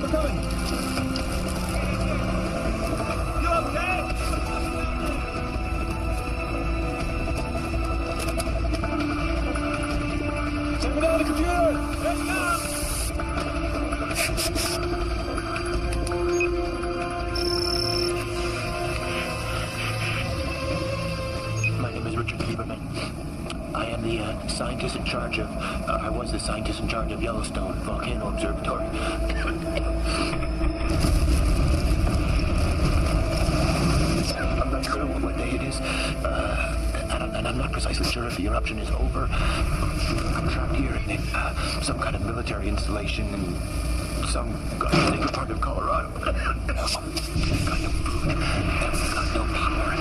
We're coming. You okay? Send me down the computer. Let's go. My name is Richard Lieberman. I am the scientist in charge of, I was the scientist in charge of Yellowstone Volcano Observatory. I'm not sure what day it is, and I'm not precisely sure if the eruption is over. I'm trapped here in some kind of military installation in some godforsaken part of Colorado. Got no food, got no power,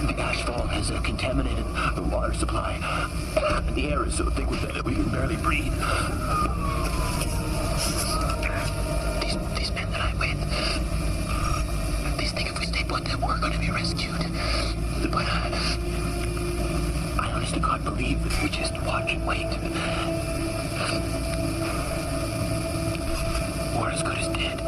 and the ashfall has contaminated the water supply. And the air is so thick with it that we can barely breathe. These men that I'm with, these think if we stay put that we're going to be rescued. But I honestly can't believe that we just watch and wait. We're as good as dead.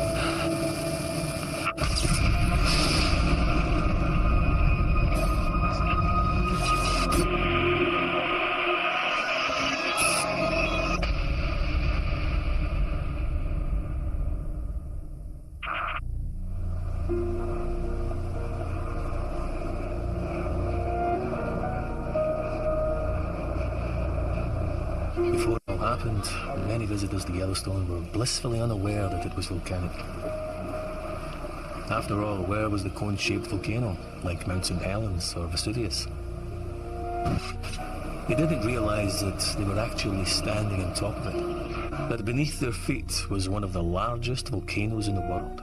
Before it all happened, many visitors to Yellowstone were blissfully unaware that it was volcanic. After all, where was the cone-shaped volcano, like Mount St. Helens or Vesuvius? They didn't realize that they were actually standing on top of it, that beneath their feet was one of the largest volcanoes in the world.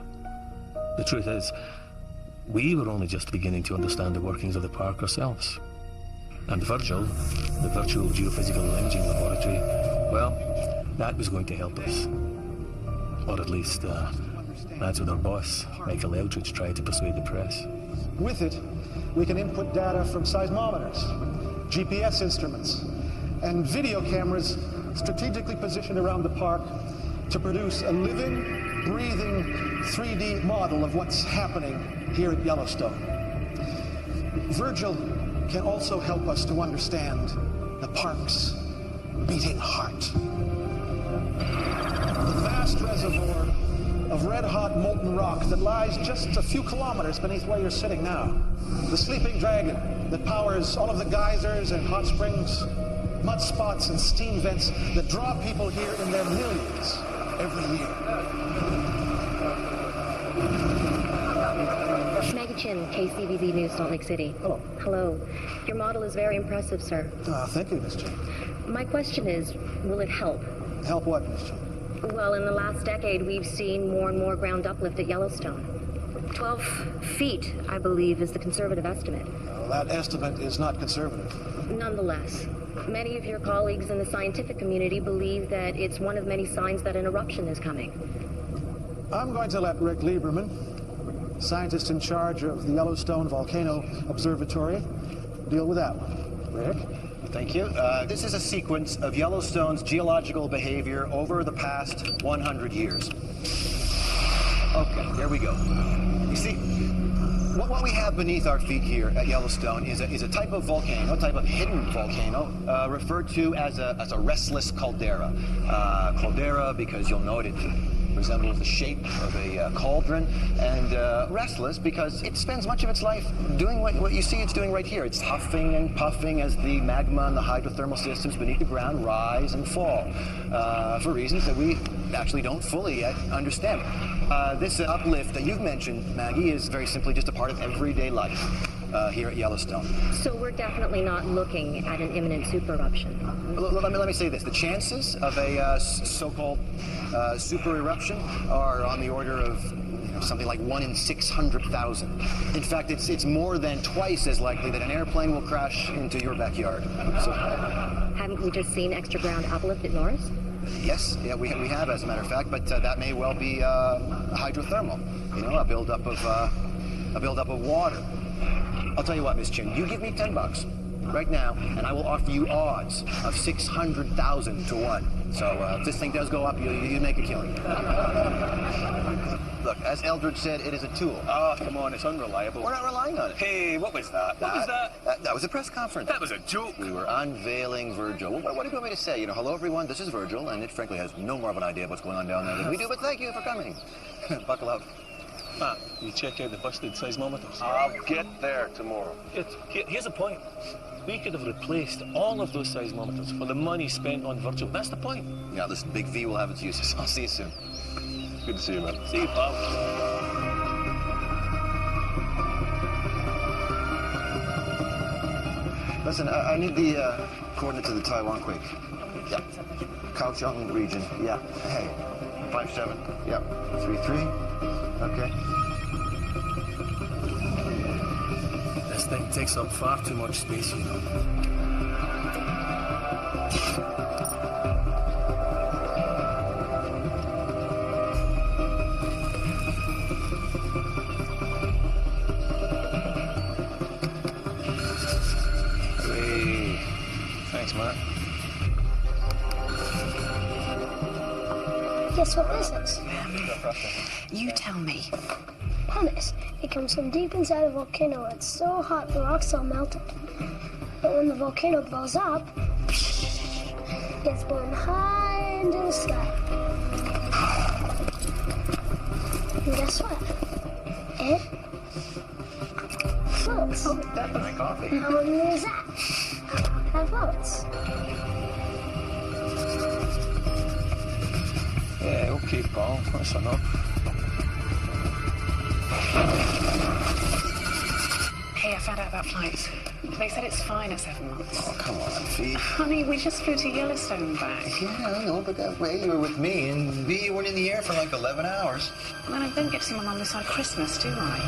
The truth is, we were only just beginning to understand the workings of the park ourselves. And Virgil, the virtual geophysical imaging laboratory, well, that was going to help us. Or at least, that's what our boss, Michael Eldridge, tried to persuade the press. With it, we can input data from seismometers, GPS instruments, and video cameras strategically positioned around the park to produce a living, breathing 3D model of what's happening here at Yellowstone. Virgil can also help us to understand the park's beating heart. The vast reservoir of red-hot molten rock that lies just a few kilometers beneath where you're sitting now. The sleeping dragon that powers all of the geysers and hot springs, mud spots and steam vents that draw people here in their millions every year. Maggie Chin, KCBZ News, Salt Lake City. Hello. Hello. Your model is very impressive, sir. Thank you, Miss Chin. My question is, will it help? Help what, Miss Chin? Well, in the last decade, we've seen more and more ground uplift at Yellowstone. 12 feet, I believe, is the conservative estimate. Well, that estimate is not conservative. Nonetheless, many of your colleagues in the scientific community believe that it's one of many signs that an eruption is coming. I'm going to let Rick Lieberman, scientist in charge of the Yellowstone Volcano Observatory, deal with that one. Rick? Thank you. This is a sequence of Yellowstone's geological behavior over the past 100 years. Okay, here we go. You see, what we have beneath our feet here at Yellowstone is a type of volcano, a type of hidden volcano, referred to as a restless caldera. Caldera because you'll note it resembles the shape of a cauldron, and restless because it spends much of its life doing what you see it's doing right here. It's huffing and puffing as the magma and the hydrothermal systems beneath the ground rise and fall for reasons that we actually don't fully yet understand. This uplift that you've mentioned, Maggie, is very simply just a part of everyday life here at Yellowstone. So we're definitely not looking at an imminent super eruption. Let me say this. The chances of a so-called super eruption are on the order of something like 1 in 600,000. In fact, it's more than twice as likely that an airplane will crash into your backyard. So, haven't we just seen extra ground uplift at Norris? Yes, yeah, we have, as a matter of fact, but that may well be hydrothermal. You know, a buildup of water. I'll tell you what, Miss Chin, you give me $10, right now, and I will offer you odds of 600,000 to 1. So if this thing does go up, you make a killing. Look, as Eldridge said, it is a tool. Oh, come on, it's unreliable. We're not relying on it. Hey, what was that? What was that? That was a press conference. That was a joke. We were unveiling Virgil. What do you want me to say? You know, hello everyone, this is Virgil, and it frankly has no more of an idea of what's going on down there than we do, but thank you for coming. Buckle up. Matt, you check out the busted seismometers. I'll get there tomorrow. Good. Here's the point. We could have replaced all of those seismometers for the money spent on Virgil. That's the point. Yeah, listen, Big V will have its uses. I'll see you soon. Good to see you, man. See you, pal. Listen, I need the coordinates of the Taiwan quake. Yep. Kaohsiung region. Yeah. Hey. 57. Yep. 33. Okay. This thing takes up far too much space, you know. Hey. Thanks, Matt. Guess what this is? You tell me. Pumice. It comes from deep inside a volcano. It's so hot the rocks all melted. But when the volcano blows up, it's blown high into the sky. And guess what? It floats. Oh, that's my coffee. How only is that? That floats. Yeah, okay, Paul. That's enough. Hey, I found out about flights. They said it's fine at 7 months. Oh, come on, V. Honey, we just flew to Yellowstone back. Yeah, I know, but that way you were with me, and V, you weren't in the air for like 11 hours. Well, I don't get to see my mum this side of Christmas, do I?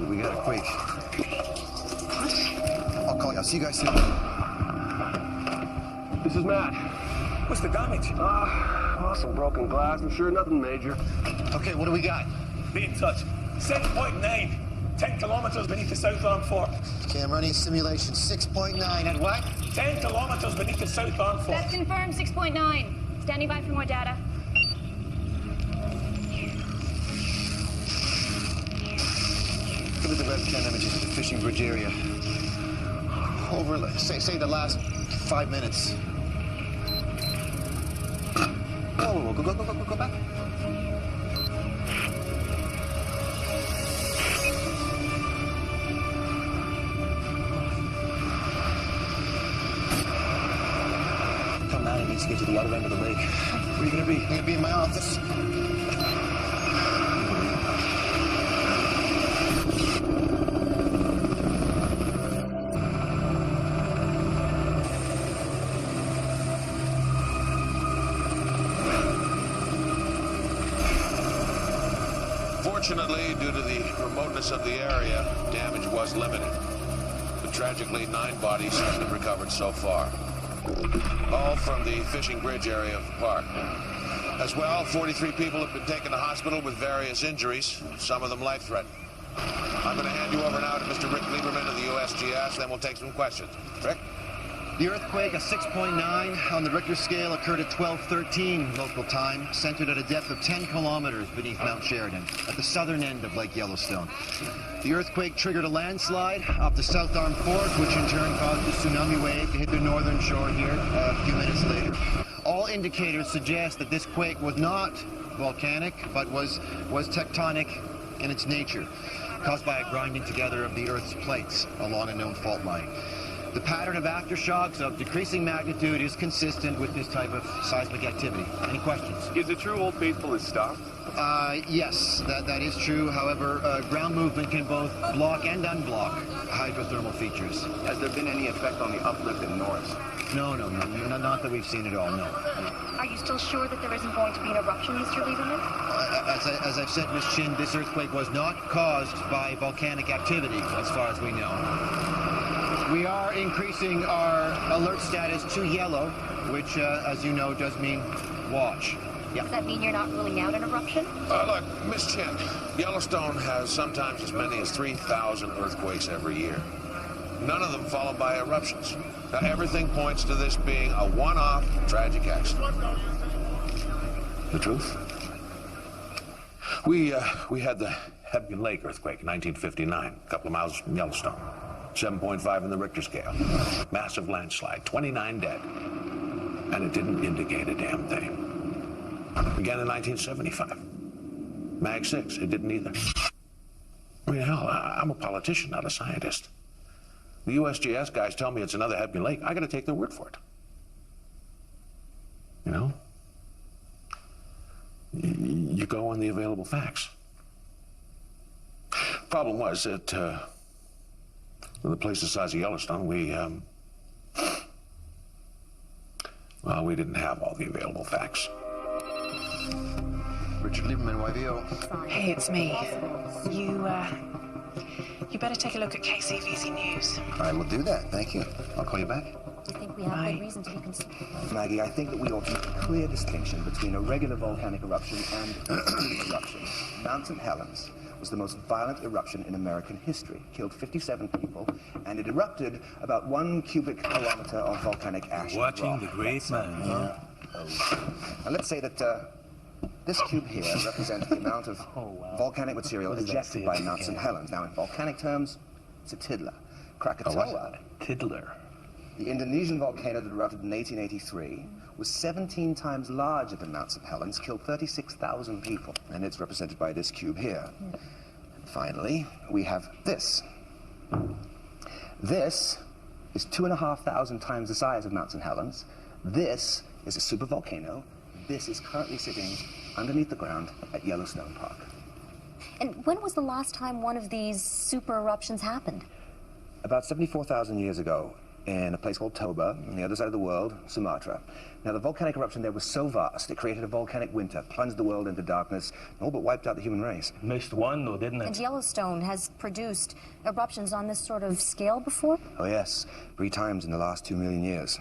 We got a quake. I'll call you. I'll see you guys soon. This is Matt. What's the damage? Some broken glass. I'm sure nothing major. Okay, what do we got? Be in touch. 7.9. 10 kilometers beneath the South Arm Fork. Okay, I'm running simulation. 6.9 at what? 10 kilometers beneath the South Arm Fork. That's confirmed, 6.9. Standing by for more data. Look at the webcam images of the fishing bridge area. Over, say the last 5 minutes. Whoa, go back. Come on, it needs to get to the other end of the lake. Where are you gonna be? I'm gonna be in my office. Fortunately, due to the remoteness of the area, damage was limited. But tragically, 9 bodies have been recovered so far. All from the fishing bridge area of the park. As well, 43 people have been taken to hospital with various injuries, some of them life-threatening. I'm going to hand you over now to Mr. Rick Lieberman of the USGS, then we'll take some questions. Rick? The earthquake, a 6.9 on the Richter scale, occurred at 12:13 local time, centered at a depth of 10 kilometers beneath Mount Sheridan, at the southern end of Lake Yellowstone. The earthquake triggered a landslide off the South Arm Fork, which in turn caused a tsunami wave to hit the northern shore here a few minutes later. All indicators suggest that this quake was not volcanic, but was tectonic in its nature, caused by a grinding together of the Earth's plates along a known fault line. The pattern of aftershocks of decreasing magnitude is consistent with this type of seismic activity. Any questions? Is it true Old Faithful is stopped? Yes, that is true. However, ground movement can both block and unblock hydrothermal features. Has there been any effect on the uplift in Norris? No, not that we've seen at all, no. Are you still sure that there isn't going to be an eruption, Mr. Lieberman? As I've said, Miss Chin, this earthquake was not caused by volcanic activity, as far as we know. We are increasing our alert status to yellow, which, as you know, does mean watch. Yeah. Does that mean you're not ruling out an eruption? Look, Miss Chin, Yellowstone has sometimes as many as 3,000 earthquakes every year. None of them followed by eruptions. Now, everything points to this being a one-off tragic accident. The truth? We had the Hebgen Lake earthquake in 1959, a couple of miles from Yellowstone. 7.5 in the Richter scale. Massive landslide, 29 dead. And it didn't indicate a damn thing. Again in 1975. Mag 6, it didn't either. I mean, hell, I'm a politician, not a scientist. The USGS guys tell me it's another Hebgen Lake. I gotta take their word for it. You know? You go on the available facts. Problem was that, with a place the size of Yellowstone, we didn't have all the available facts. Richard Lieberman, YVO. Hey, it's me. You better take a look at KCVZ News. I will do that, thank you. I'll call you back. I think we have good reason to be concerned. Maggie, I think that we ought to make a clear distinction between a regular volcanic eruption and a extreme eruption. Mount St. Helens was the most violent eruption in American history, killed 57 people, and it erupted about 1 cubic kilometer of volcanic ash. Watching the great man, huh? And let's say that this cube here represents the amount of volcanic material ejected by Mount St. Helens. Now, in volcanic terms, it's a tiddler. Krakatoa, Tiddler. the Indonesian volcano that erupted in 1883, was 17 times larger than Mount St. Helens, killed 36,000 people, and it's represented by this cube here. Finally, we have this. This is 2,500 times the size of Mount St. Helens. This is a supervolcano. This is currently sitting underneath the ground at Yellowstone Park. And when was the last time one of these super eruptions happened? About 74,000 years ago, in a place called Toba, on the other side of the world, Sumatra. Now, the volcanic eruption there was so vast, it created a volcanic winter, plunged the world into darkness, and all but wiped out the human race. Missed one, though, didn't it? And Yellowstone has produced eruptions on this sort of scale before? Oh, yes. 3 times in the last 2 million years.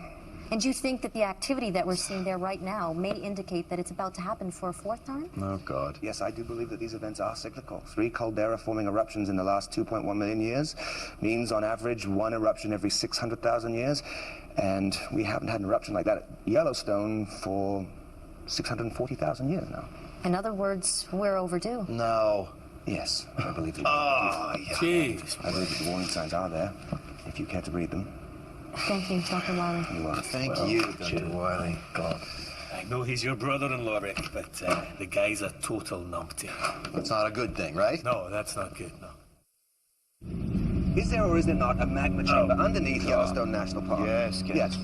And you think that the activity that we're seeing there right now may indicate that it's about to happen for a 4th time? Oh, God. Yes, I do believe that these events are cyclical. 3 caldera-forming eruptions in the last 2.1 million years means, on average, 1 eruption every 600,000 years. And we haven't had an eruption like that at Yellowstone for 640,000 years now. In other words, we're overdue. No. Yes, I believe that. Jeez. I believe that the warning signs are there, if you care to read them. Thank you, Dr. Wiley. You are. Thank you, Dr. Wiley. God. I know he's your brother-in-law, Rick, but the guy's a total numpty. That's not a good thing, right? No, that's not good, no. Is there or is there not a magma chamber underneath Yellowstone National Park? Yes, Ken. Yes.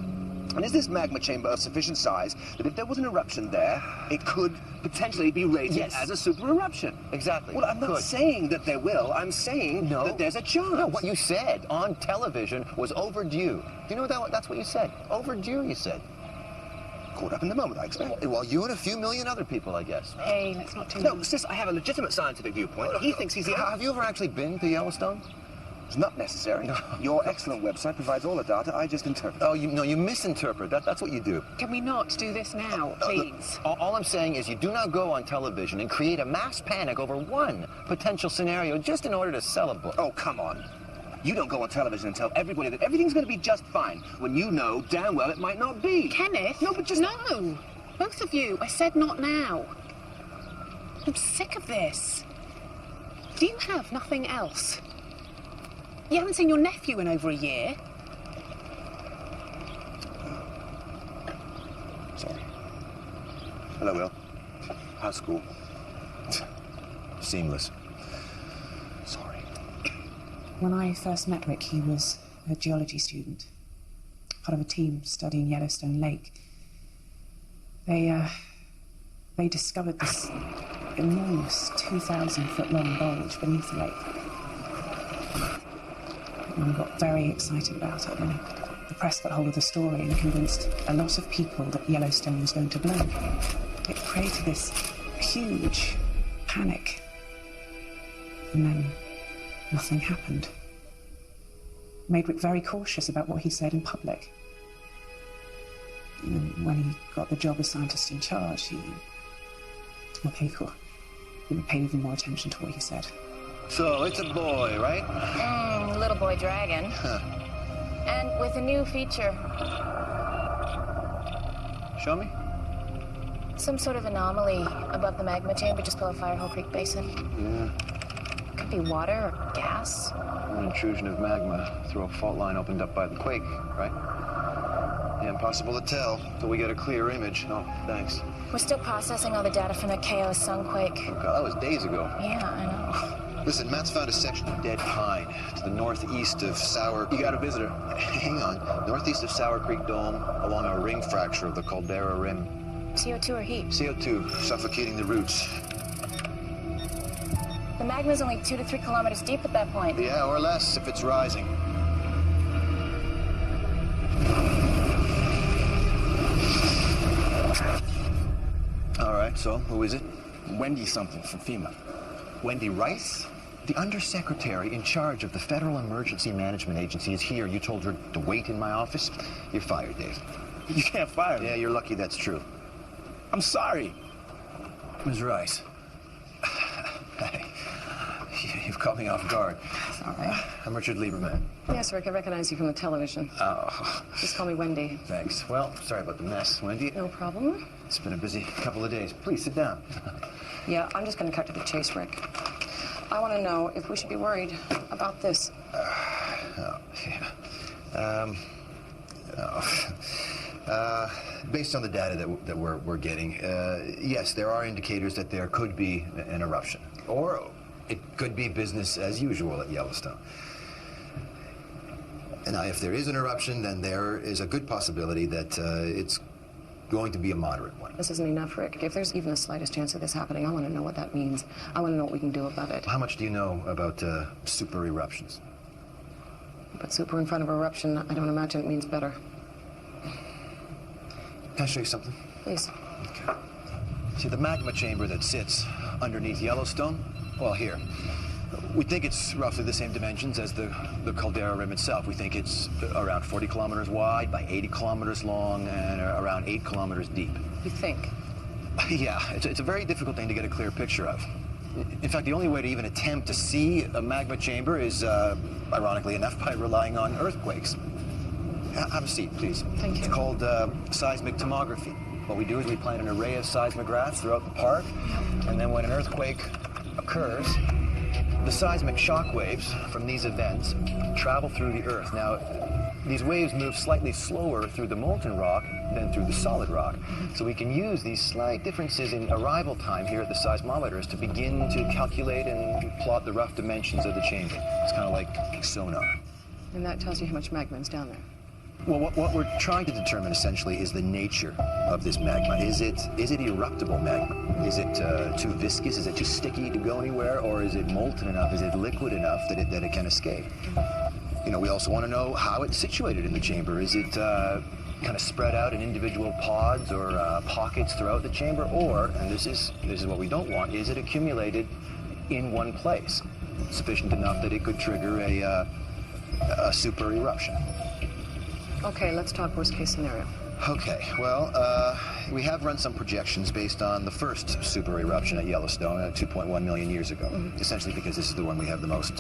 And is this magma chamber of sufficient size that if there was an eruption there, it could potentially be rated as a super eruption? Exactly. Well, I'm not saying that there will. I'm saying that there's a chance. No, what you said on television was overdue. Do you know that's what you said? Overdue, you said. Caught up in the moment, I expect. Well, you and a few million other people, I guess. Hey, let's not too No, sis, I have a legitimate scientific viewpoint. He thinks he's the... Have you ever actually been to Yellowstone? It's not necessary. Your excellent website provides all the data. I just interpret. Oh, you misinterpret. That's what you do. Can we not do this now, please? All I'm saying is you do not go on television and create a mass panic over one potential scenario just in order to sell a book. Oh, come on. You don't go on television and tell everybody that everything's going to be just fine when you know damn well it might not be. Kenneth? No, but just... No! Both of you. I said not now. I'm sick of this. Do you have nothing else? You haven't seen your nephew in over a year. Sorry. Hello, Will. How's school? Seamless. Sorry. When I first met Rick, he was a geology student. part of a team studying Yellowstone Lake. They discovered this enormous 2,000-foot-long bulge beneath the lake. And got very excited about it, and the press got hold of the story and convinced a lot of people that Yellowstone was going to blow. It created this huge panic, and then nothing happened. Made Rick very cautious about what he said in public. And when he got the job as scientist in charge, he paid even more attention to what he said. So, it's a boy, right? Little boy dragon. Huh. And with a new feature. Show me. Some sort of anomaly above the magma chamber just below Firehole Creek Basin. Yeah. Could be water or gas. An intrusion of magma through a fault line opened up by the quake, right? Yeah, impossible to tell until we get a clear image. Oh, thanks. We're still processing all the data from the KO sunquake. Oh, God, that was days ago. Yeah, I know. Listen, Matt's found a section of dead pine to the northeast of Sour... You got a visitor. Hang on. Northeast of Sour Creek Dome, along a ring fracture of the caldera rim. CO2 or heat? CO2, suffocating the roots. The magma's only 2 to 3 kilometers deep at that point. Yeah, or less if it's rising. All right, so who is it? Wendy something from FEMA. Wendy Rice? The undersecretary in charge of the Federal Emergency Management Agency is here. You told her to wait in my office? You're fired, Dave. You can't fire me. Yeah, you're lucky that's true. I'm sorry. Ms. Rice. Hey, you've caught me off guard. All right. I'm Richard Lieberman. Yes, Rick, I recognize you from the television. Oh. Just call me Wendy. Thanks. Well, sorry about the mess, Wendy. No problem. It's been a busy couple of days. Please, sit down. Yeah, I'm just going to cut to the chase, Rick. I want to know if we should be worried about this. Based on the data that we're getting, yes, there are indicators that there could be an eruption. Or it could be business as usual at Yellowstone. And now, if there is an eruption, then there is a good possibility that it's going to be a moderate one. This isn't enough, Rick. If there's even the slightest chance of this happening, I want to know what that means. I want to know what we can do about it. How much do you know about super eruptions? But super in front of eruption, I don't imagine it means better. Can I show you something? Please. Okay. See the magma chamber that sits underneath Yellowstone? Well, here. We think it's roughly the same dimensions as the caldera rim itself. We think it's around 40 kilometers wide by 80 kilometers long and around 8 kilometers deep. You think? Yeah, it's a very difficult thing to get a clear picture of. In fact, the only way to even attempt to see a magma chamber is, ironically enough, by relying on earthquakes. Have a seat, please. Thank you. It's called seismic tomography. What we do is we plant an array of seismographs throughout the park, and then when an earthquake occurs, the seismic shock waves from these events travel through the earth. Now, these waves move slightly slower through the molten rock than through the solid rock. So we can use these slight differences in arrival time here at the seismometers to begin to calculate and plot the rough dimensions of the chamber. It's kind of like sonar. And that tells you how much magma is down there. Well, what we're trying to determine essentially is the nature of this magma. Is it eruptible magma? Is it too viscous? Is it too sticky to go anywhere? Or is it molten enough? Is it liquid enough that it can escape? You know, we also want to know how it's situated in the chamber. Is it kind of spread out in individual pods or pockets throughout the chamber? Or, and this is what we don't want, is it accumulated in one place, sufficient enough that it could trigger a super eruption? Okay, let's talk worst case scenario. Okay, well, we have run some projections based on the first super eruption at Yellowstone 2.1 million years ago, essentially because this is the one we have the most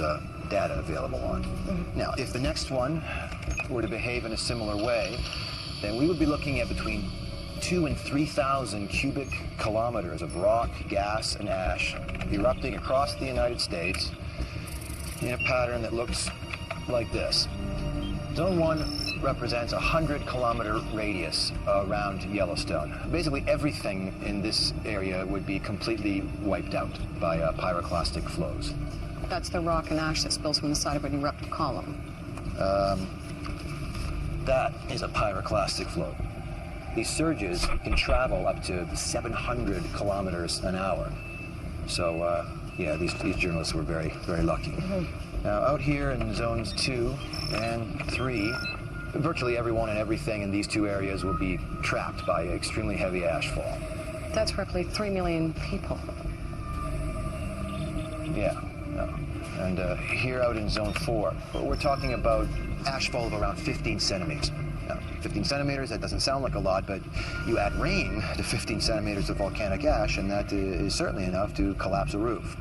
data available on. Now, if the next one were to behave in a similar way, then we would be looking at between 2,000 and 3,000 cubic kilometers of rock, gas, and ash erupting across the United States in a pattern that looks like this. Zone 1 represents a 100-kilometer radius around Yellowstone. Basically, everything in this area would be completely wiped out by pyroclastic flows. That's the rock and ash that spills from the side of an eruptive column. That is a pyroclastic flow. These surges can travel up to 700 kilometers an hour. So, yeah, these journalists were very, very lucky. Now, out here in zones 2 and 3, virtually everyone and everything in these two areas will be trapped by extremely heavy ashfall. That's roughly 3 million people. Yeah. And here out in zone 4, we're talking about ashfall of around 15 centimeters. Now, 15 centimeters, that doesn't sound like a lot, but you add rain to 15 centimeters of volcanic ash, and that is certainly enough to collapse a roof.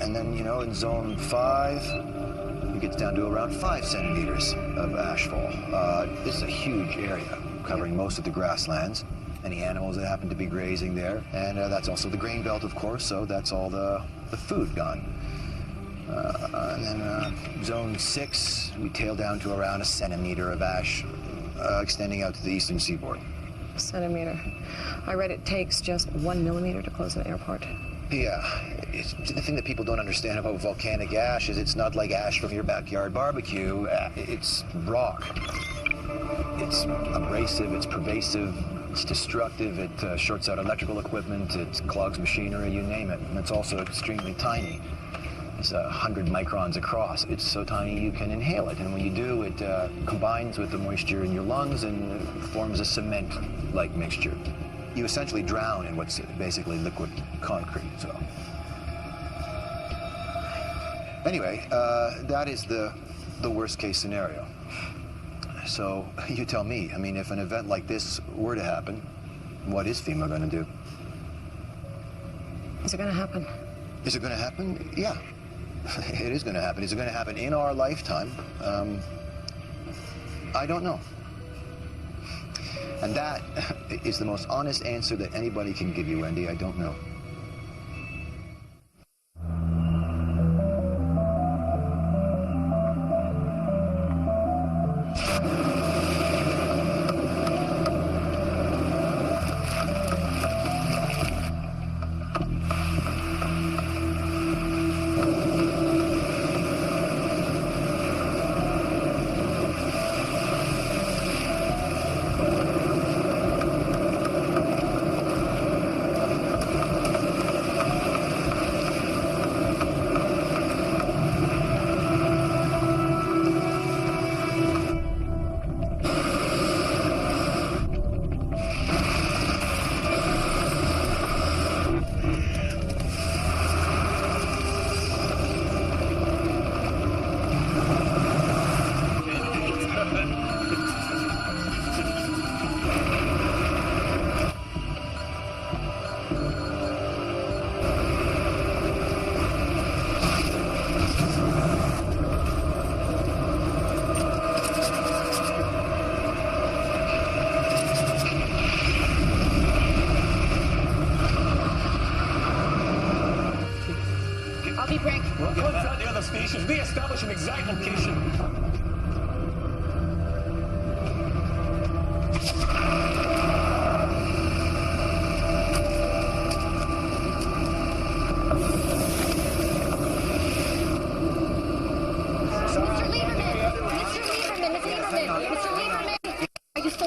And then, you know, in zone 5, it gets down to around 5 centimeters of ashfall. This is a huge area, covering most of the grasslands, any animals that happen to be grazing there. And that's also the grain belt, of course, so that's all the food gone. And then zone 6, we tail down to around a centimeter of ash, extending out to the eastern seaboard. A centimeter. I read it takes just 1 millimeter to close an airport. Yeah, the thing that people don't understand about volcanic ash is it's not like ash from your backyard barbecue. It's rock. It's abrasive, it's pervasive, it's destructive, it shorts out electrical equipment, it clogs machinery, you name it. And it's also extremely tiny. It's 100 microns across. It's so tiny you can inhale it, and when you do, it combines with the moisture in your lungs and forms a cement-like mixture. You essentially drown in what's basically liquid concrete. So, anyway, that is the worst-case scenario. So you tell me. I mean, if an event like this were to happen, what is FEMA going to do? Is it going to happen? Is it going to happen? Yeah. It is going to happen. Is it going to happen in our lifetime? I don't know. And that is the most honest answer that anybody can give you, Wendy. I don't know. Stations. We establish an exact location.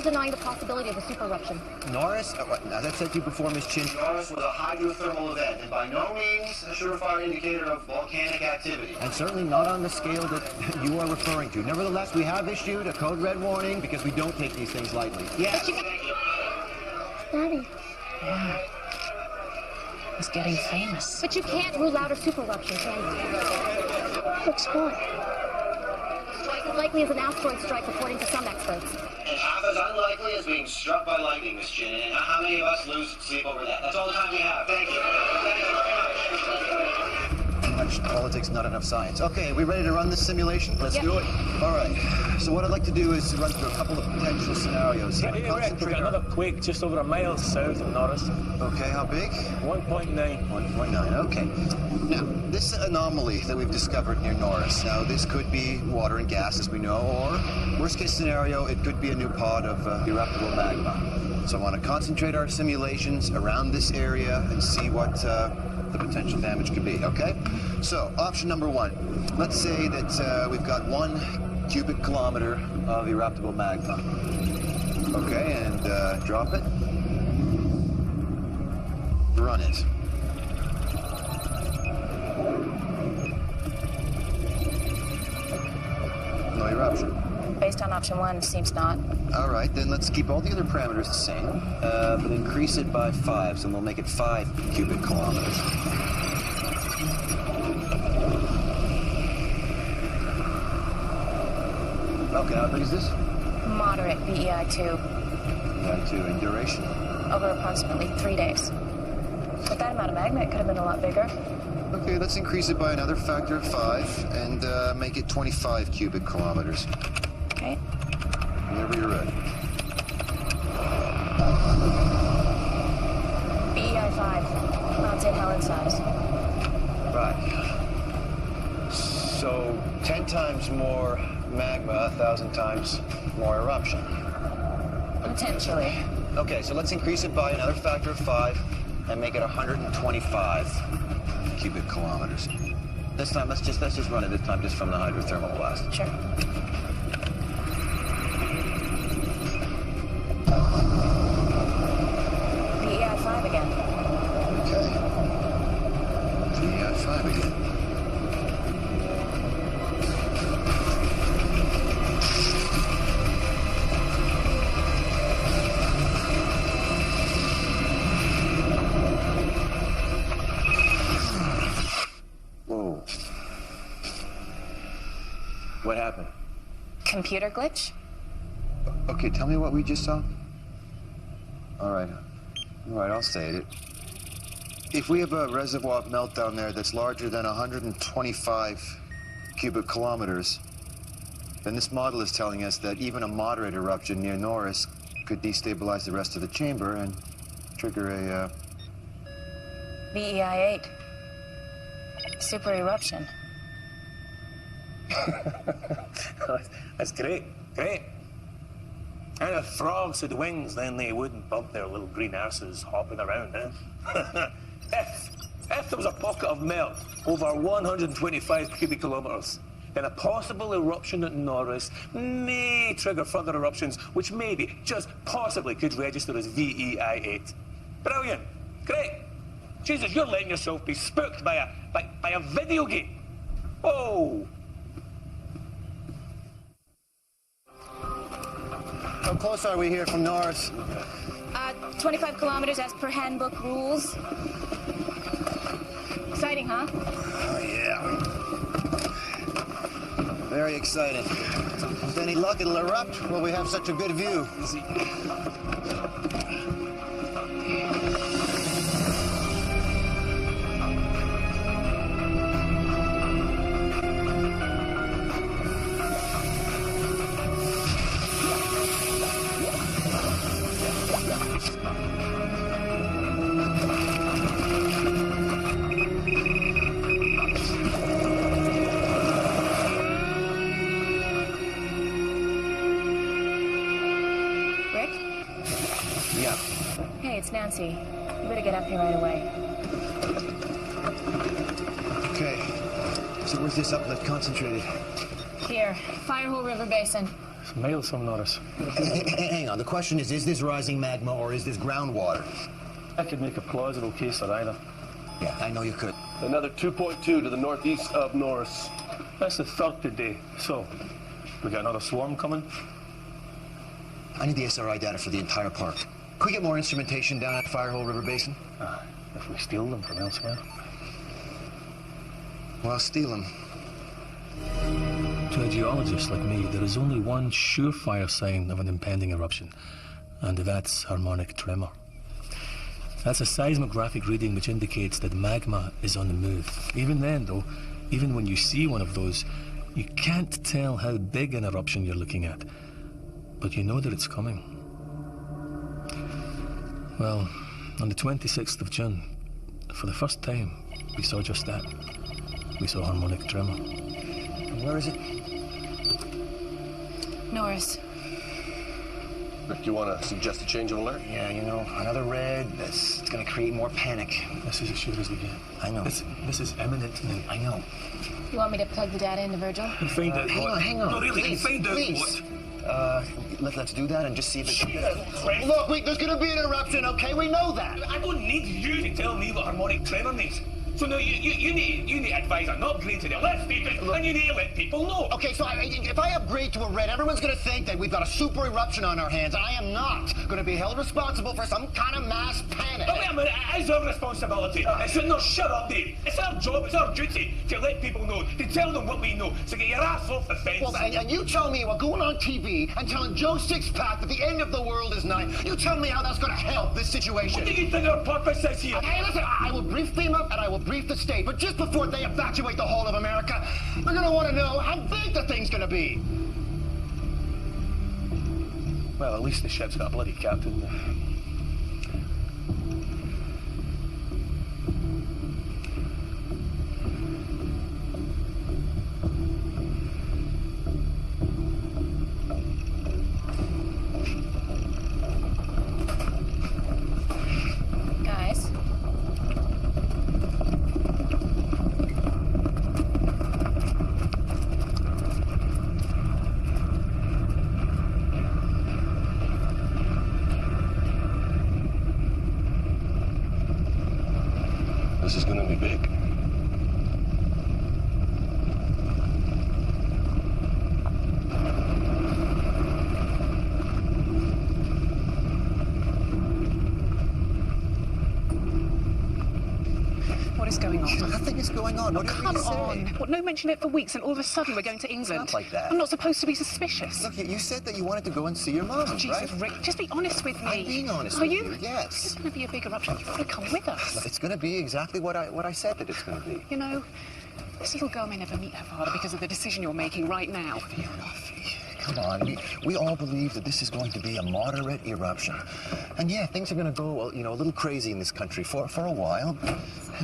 Denying the possibility of a super eruption. Norris, as I've said to you before, Miss Chin, Norris was a hydrothermal event, and by no means a surefire indicator of volcanic activity. And certainly not on the scale that you are referring to. Nevertheless, we have issued a code red warning because we don't take these things lightly. Yes. Daddy. Wow. He's getting famous. But you can't rule out a super eruption, can you? Looks what? Twice as likely as an asteroid strike, according to some experts. And half as unlikely as being struck by lightning, Miss Chin. And how many of us lose sleep over that? That's all the time we have. Thank you. Thank you very much. Too much politics, not enough science. Okay, are we ready to run this simulation? Let's do it. All right. So what I'd like to do is run through a couple of potential scenarios here. We've got another quake just over a mile south of Norris. Okay, how big? 1.9. 1.9, okay. Now, this anomaly that we've discovered near Norris, now this could be water and gas, as we know, or worst case scenario, it could be a new pod of eruptible magma. So I want to concentrate our simulations around this area and see what the potential damage could be, okay? So, option number one. Let's say that we've got one cubic kilometer of eruptible magma. Okay, and drop it. Run it. No eruption. Based on option 1, seems not. All right, then let's keep all the other parameters the same, but increase it by 5, so we'll make it 5 cubic kilometers. Okay, how big is this? Moderate BEI2. BEI2 in duration? Over approximately 3 days. With that amount of magma, it could have been a lot bigger. Okay, let's increase it by another factor of 5 and make it 25 cubic kilometers. Okay. Whenever you're ready. BEI5. About St. Helen size. Right. So 10 times more magma, 1,000 times more eruption. Potentially. Okay, so let's increase it by another factor of 5 and make it 125 cubic kilometers. This time, let's just run it this time just from the hydrothermal blast. Sure. BEI5 again. Okay. BEI5 again. Whoa. What happened? Computer glitch? Okay, tell me what we just saw. All right, I'll say it. If we have a reservoir meltdown there that's larger than 125 cubic kilometers, then this model is telling us that even a moderate eruption near Norris could destabilize the rest of the chamber and trigger a... BEI8. Super eruption. That's great. And if frogs had wings, then they wouldn't bump their little green arses hopping around, eh? If there was a pocket of melt over 125 cubic kilometers, then a possible eruption at Norris may trigger further eruptions, which maybe, just possibly, could register as VEI8. Brilliant. Great. Jesus, you're letting yourself be spooked by a video game. Oh. How close are we here from Norris? 25 kilometers as per handbook rules. Exciting, huh? Oh, yeah. Very exciting. With any luck, it'll erupt while we have such a good view. Nancy, you better get up here right away. Okay. So where's this uplift concentrated? Here, Firehole River Basin. It's miles from Norris. Hang on. The question is this rising magma or is this groundwater? I could make a plausible case for either. Yeah, I know you could. Another 2.2 to the northeast of Norris. That's the third today. So, we got another swarm coming? I need the SRI data for the entire park. Could we get more instrumentation down at Firehole River Basin? If we steal them from elsewhere. Well, steal them. To a geologist like me, there is only one surefire sign of an impending eruption, and that's harmonic tremor. That's a seismographic reading which indicates that magma is on the move. Even then, though, even when you see one of those, you can't tell how big an eruption you're looking at, but you know that it's coming. Well, on the 26th of June, for the first time, we saw just that. We saw harmonic tremor. And where is it? Norris. Rick, do you want to suggest a change of alert? Yeah, you know, another red, it's going to create more panic. This is as sure as we get. I know. This is imminent. I know. You want me to plug the data into Virgil? And find out what... Hang on. No, really, please, find out please. what... Let's do that and just see if it... Look, there's going to be an eruption, okay? We know that. I don't need you to tell me what harmonic tremor means. So no, you need to advise an upgrade to the left status, and you need to let people know. Okay, so if I upgrade to a red, everyone's going to think that we've got a super eruption on our hands. I am not going to be held responsible for some kind of mass panic. Oh, wait a minute, it is our responsibility. No, shut up, Dave. It's our job, it's our duty to let people know, to tell them what we know. So get your ass off the fence. Well, and you tell me what going on TV and telling Joe Sixpack that the end of the world is nigh. You tell me how that's going to help this situation. What do you think our purpose is here? Hey, listen, I will brief FEMA and I will brief the state, but just before they evacuate the whole of America, they're going to want to know how big the thing's going to be. Well, at least the ship's got a bloody captain. Guys. This is gonna be big. What is going on? Nothing is going on. What Come on. What, no mention of it for weeks, and all of a sudden we're going to England. Not like that. I'm not supposed to be suspicious. Look, you said that you wanted to go and see your mom, Oh, Jesus, right? Rick, just be honest with me. I'm being honest Are with you? you, yes. It's going to be a big eruption. You've got to come with us. It's going to be exactly what I said that it's going to be. You know, this little girl may never meet her father because of the decision you're making right now. Come on, we all believe that this is going to be a moderate eruption. And yeah, things are going to go, you know, a little crazy in this country for a while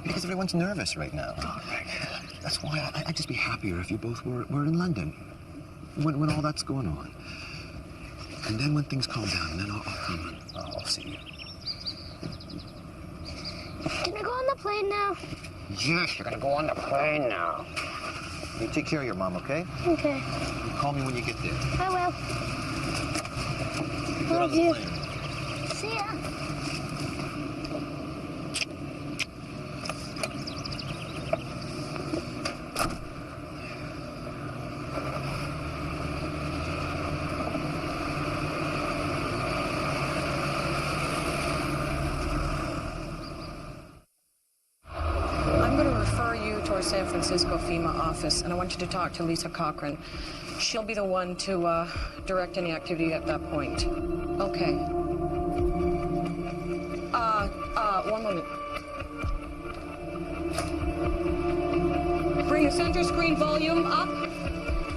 because everyone's nervous right now. God, Rick. That's why I'd just be happier if you both were in London when all that's going on. And then when things calm down, then I'll come and I'll see you. Can I go on the plane now? Yes, you're going to go on the plane now. You take care of your mom, okay? Okay. You call me when you get there. I will. Get on Love the you. plane. See ya. I'm going to refer you to our San Francisco FEMA office, and I want you to talk to Lisa Cochran. She'll be the one to direct any activity at that point. Okay. One moment. Bring the center screen volume up.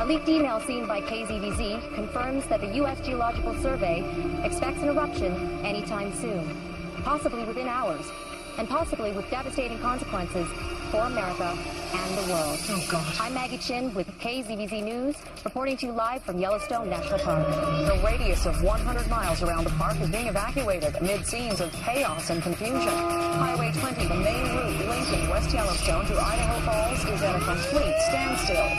A leaked email seen by KZVZ confirms that the U.S. Geological Survey expects an eruption anytime soon, possibly within hours, and possibly with devastating consequences for America and the world. Oh, God. I'm Maggie Chin with KZVZ News, reporting to you live from Yellowstone National Park. The radius of 100 miles around the park is being evacuated amid scenes of chaos and confusion. Highway 20, the main route linking West Yellowstone to Idaho Falls, is at a complete standstill.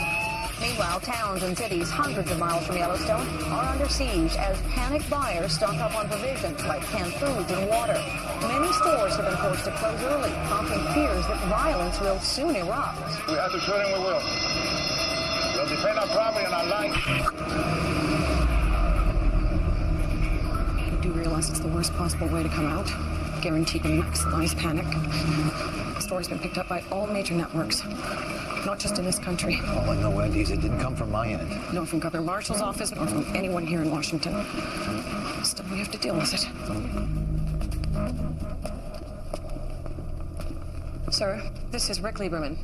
Meanwhile, towns and cities hundreds of miles from Yellowstone are under siege as panicked buyers stock up on provisions like canned foods and water. Many stores have been forced to close early, prompting fears that violence will soon erupt. We have to shoot him, we will. We'll defend our property and our life. You do realize it's the worst possible way to come out? Guaranteed to maximize panic. The story's been picked up by all major networks. Not just in this country. All I know, Wendy, is it didn't come from my end. Nor from Governor Marshall's office, nor from anyone here in Washington. Still, we have to deal with it. Sir, this is Rick Lieberman.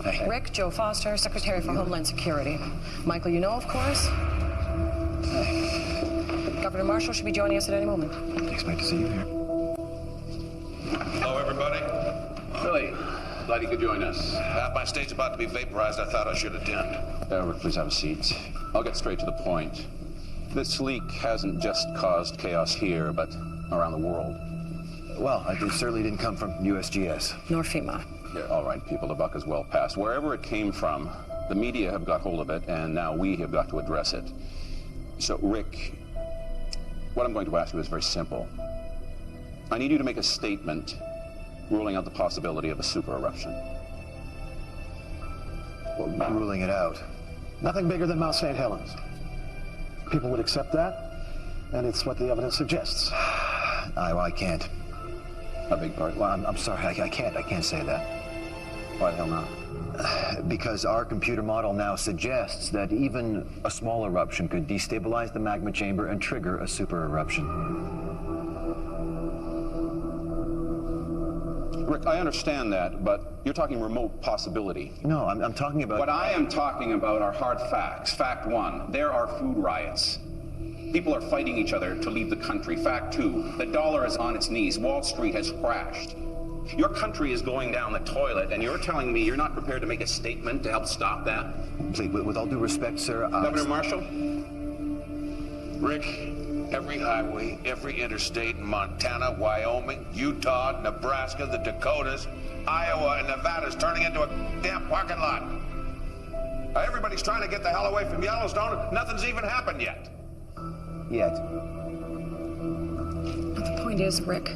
Hey. Rick, Joe Foster, Secretary for Homeland Security. Michael, you know, of course. Hey. Governor Marshall should be joining us at any moment. Expect to see you here. Hello, everybody. Billy, glad you could join us. My state's about to be vaporized. I thought I should attend. Rick, please have a seat. I'll get straight to the point. This leak hasn't just caused chaos here, but around the world. Well, it certainly didn't come from USGS. Nor FEMA. Yeah, all right, people, the buck is well past. Wherever it came from, the media have got hold of it, and now we have got to address it. So, Rick, what I'm going to ask you is very simple. I need you to make a statement ruling out the possibility of a super eruption. Well, ruling it out. Nothing bigger than Mount St. Helens. People would accept that, and it's what the evidence suggests. I can't. A big part. Well, I'm sorry, I can't say that. Why the hell not? Because our computer model now suggests that even a small eruption could destabilize the magma chamber and trigger a super eruption. Rick, I understand that, but you're talking remote possibility. No, I'm talking about... What I am talking about are hard facts. Fact one, there are food riots. People are fighting each other to leave the country. Fact two, the dollar is on its knees. Wall Street has crashed. Your country is going down the toilet, and you're telling me you're not prepared to make a statement to help stop that? Please, with all due respect, sir... Governor Marshall? Rick, every highway, every interstate in Montana, Wyoming, Utah, Nebraska, the Dakotas, Iowa, and Nevada is turning into a damn parking lot. Everybody's trying to get the hell away from Yellowstone. Nothing's even happened yet. Yet. But the point is, Rick,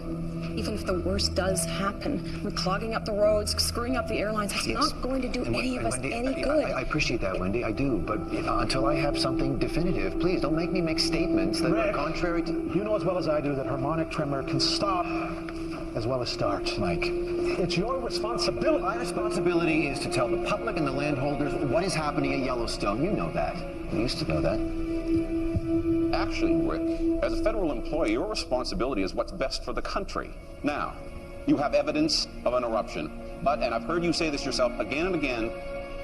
even if the worst does happen, we're clogging up the roads, screwing up the airlines, it's not going to do any of us any good. I appreciate that, Wendy, I do. But until I have something definitive, please don't make me make statements that are contrary to... You know as well as I do that harmonic tremor can stop as well as start. Mike. It's your responsibility. My responsibility is to tell the public and the landholders what is happening at Yellowstone. You know that. You used to know that. Actually, Rick, as a federal employee, your responsibility is what's best for the country. Now, you have evidence of an eruption, but, and I've heard you say this yourself again and again,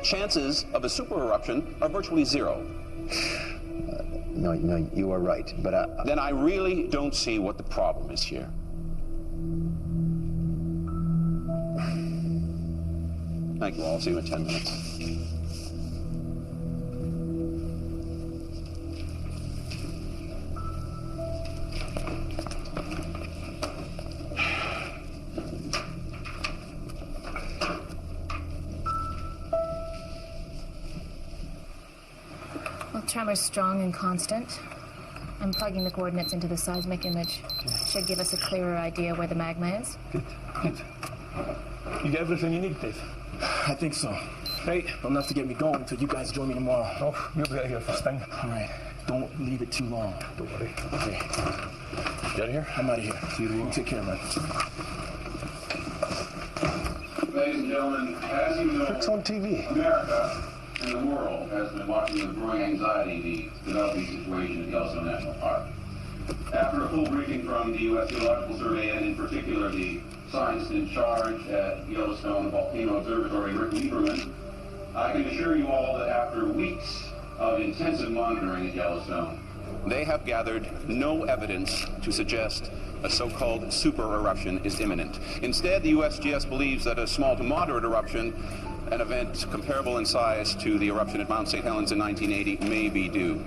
chances of a super eruption are virtually zero. No, you are right, but Then I really don't see what the problem is here. Thank you all. I'll see you in 10 minutes. Well, tremor's strong and constant. I'm plugging the coordinates into the seismic image. Should give us a clearer idea where the magma is. Good. You got everything you need, Dave? I think so. Right, but enough to get me going until you guys join me tomorrow. Oh, you'll be out of here first thing. All right, don't leave it too long. Don't worry. Okay. You out of here? I'm out of here. See you tomorrow. Take care, man. Ladies and gentlemen, as you know, It's on TV. America and the world has been watching with growing anxiety the developing situation at Yellowstone National Park. After a full briefing from the U.S. Geological Survey, and in particular the scientist in charge at Yellowstone Volcano Observatory, Rick Lieberman, I can assure you all that after weeks of intensive monitoring at Yellowstone, they have gathered no evidence to suggest a so-called super eruption is imminent. Instead, the USGS believes that a small to moderate eruption, an event comparable in size to the eruption at Mount St. Helens in 1980, may be due.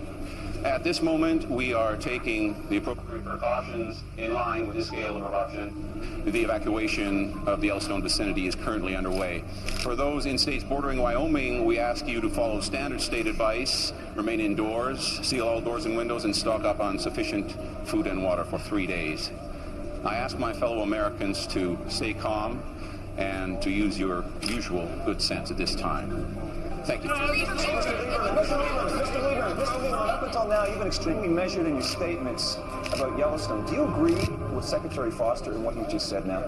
At this moment, we are taking the appropriate precautions in line with the scale of eruption. The evacuation of the Yellowstone vicinity is currently underway. For those in states bordering Wyoming, we ask you to follow standard state advice, remain indoors, seal all doors and windows, and stock up on sufficient food and water for 3 days. I ask my fellow Americans to stay calm and to use your usual good sense at this time. Thank you. Mr. Lieberman, up until now, you've been extremely measured in your statements about Yellowstone. Do you agree with Secretary Foster in what you just said now?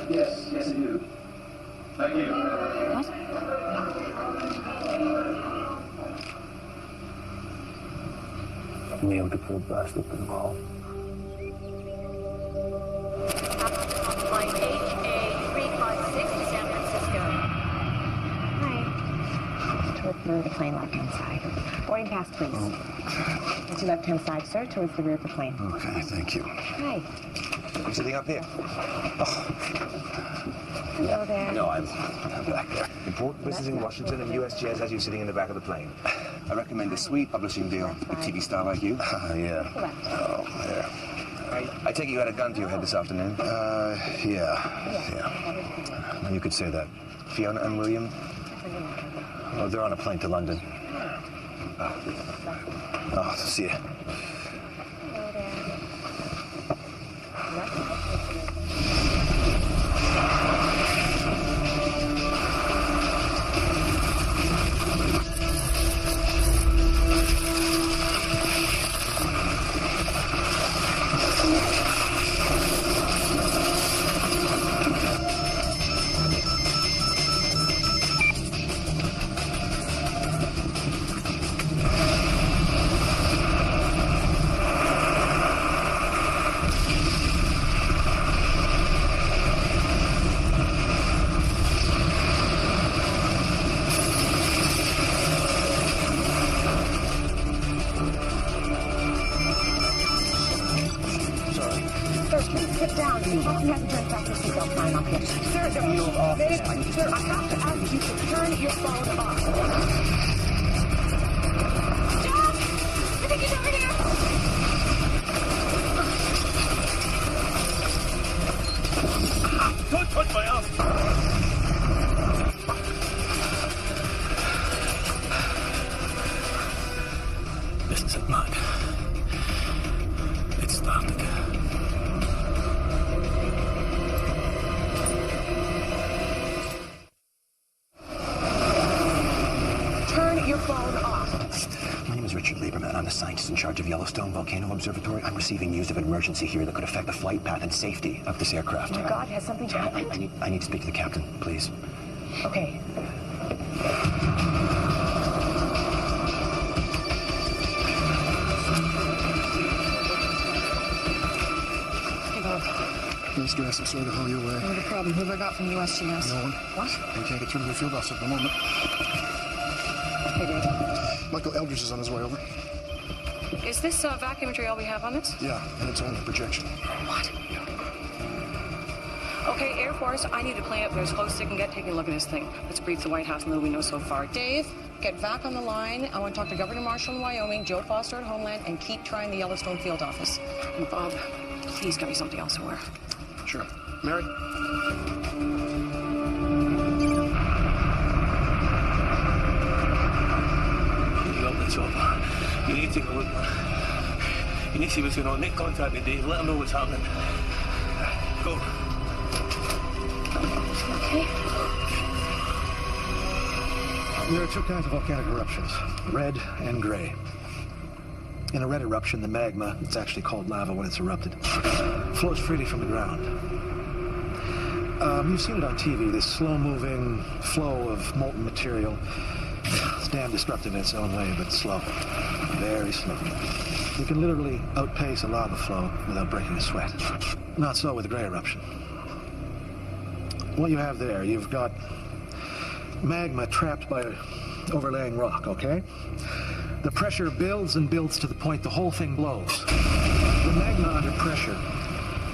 Yes, I do. Thank you. Neil, the poor bastard, involved. Flight HA356 to San Francisco. Hi. slip through the plane left-hand side. Boarding pass, please. Into left-hand side, sir, towards the rear of the plane. Okay, thank you. Hi. You sitting up here? Hello there. No, I'm back there. Important business in Washington, and USGS has you sitting in the back of the plane. I recommend a sweet publishing deal with a TV star like you. Yeah. Oh, yeah. I take it you had a gun to your head this afternoon? Yeah. Well, you could say that. Fiona and William? Oh, they're on a plane to London. Oh, see ya. Sir, I have to ask you to turn your phone off. John! I think he's over here! Don't touch my arm! This isn't mad. It started. I'm the scientist in charge of Yellowstone Volcano Observatory. I'm receiving news of an emergency here that could affect the flight path and safety of this aircraft. Oh my God, has something happened? I need to speak to the captain, please. Okay. Hey, Bob. Please do have some sort of haul your way. No problem. Who have I got from USGS? No one. What? They can't get through to the field office at the moment. Hey, Dave. Michael Eldridge is on his way over. Is this vacuumetry all we have on it? Yeah, and it's only a projection. What? Okay, Air Force, I need a plane up there as close as they can get taking a look at this thing. Let's brief the White House on what we know so far. Dave, get back on the line. I want to talk to Governor Marshall in Wyoming, Joe Foster at Homeland, and keep trying the Yellowstone field office. And Bob, please get me something else to wear. Sure. Mary? You need to take a look, man. You need to see what's going on. Make contact with Dave. Let him know what's happening. Go. Okay. There are two kinds of volcanic eruptions, red and gray. In a red eruption, the magma, it's actually called lava when it's erupted, flows freely from the ground. You've seen it on TV, this slow-moving flow of molten material. It's damn destructive in its own way, but slow. Very slow. You can literally outpace a lava flow without breaking a sweat. Not so with a gray eruption. What you have there, you've got magma trapped by overlaying rock, okay? The pressure builds and builds to the point the whole thing blows. The magma under pressure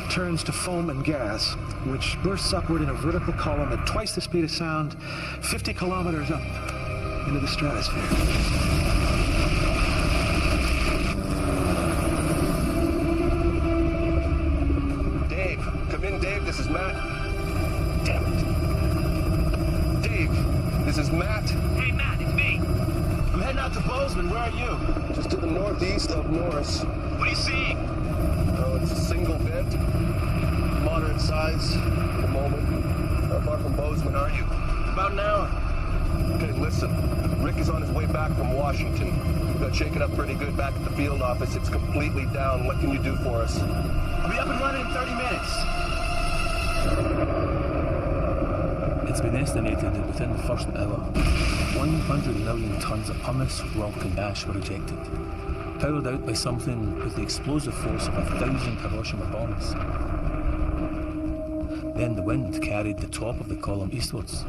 turns to foam and gas, which bursts upward in a vertical column at twice the speed of sound, 50 kilometers up into the stratosphere. Dave, come in, Dave. This is Matt. Damn it. Dave, this is Matt. Hey, Matt, it's me. I'm heading out to Bozeman. Where are you? Just to the northeast of Morris. What are you seeing? Oh, it's a single vent. Moderate size at the moment. How far from Bozeman are you? About an hour. Okay, listen. Rick is on his way back from Washington. We've got shaken up pretty good back at the field office. It's completely down. What can you do for us? I'll be up and running in 30 minutes. It's been estimated that within the first hour, 100 million tons of pumice, rock and ash were ejected, powered out by something with the explosive force of 1,000 Hiroshima bombs. Then the wind carried the top of the column eastwards.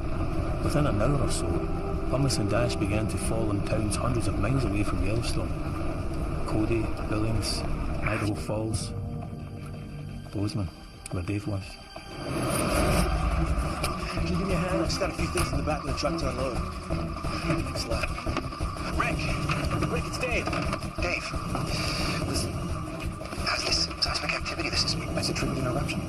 Within an hour or so, Hummus and Dash began to fall in towns hundreds of miles away from Yellowstone. Cody, Billings, Idaho Falls, Bozeman, where Dave was. Can you give me a hand? I just got a few things in the back of the truck to unload. Slap. Rick, it's Dave. Dave, listen, how's this seismic activity? This is a triggered an eruption.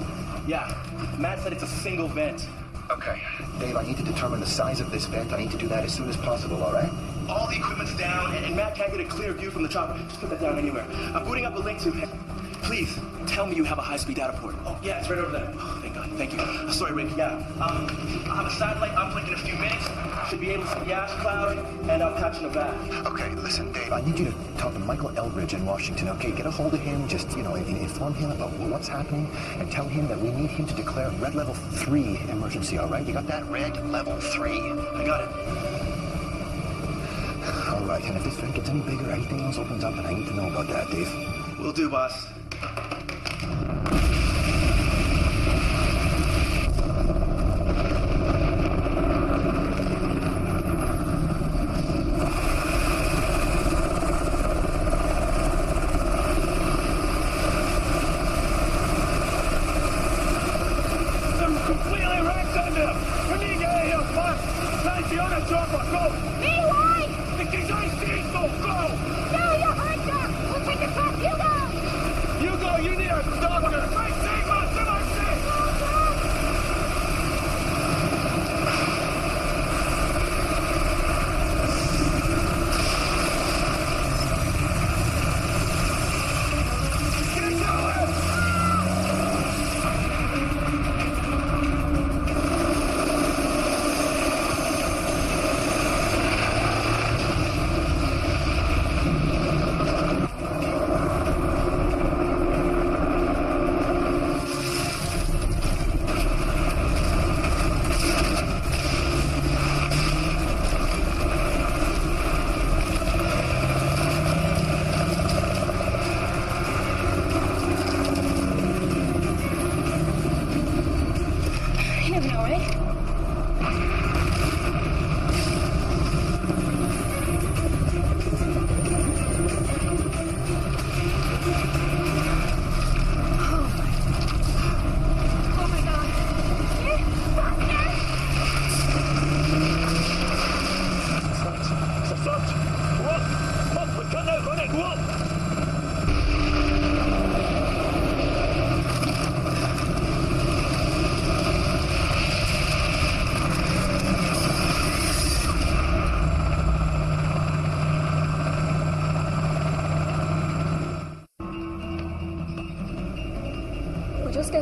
Yeah, Matt said it's a single vent. Okay, Dave, I need to determine the size of this vent. I need to do that as soon as possible, all right? All the equipment's down, and Matt can't get a clear view from the chopper. Just put that down anywhere. I'm booting up the link to... Please, tell me you have a high-speed data port. Oh, yeah, it's right over there. Oh, thank God, thank you. Sorry, Rick, yeah. I'll have a satellite uplink in a few minutes. Should be able to see the ash cloud, and I'll patch in the back. Okay, listen, Dave, I need you to talk to Michael Eldridge in Washington, okay? Get a hold of him, just, inform him about what's happening, and tell him that we need him to declare Red Level 3 emergency, all right? You got that? Red Level 3. I got it. All right, and if this vent gets any bigger, anything else opens up, then I need to know about that, Dave. Will do, boss.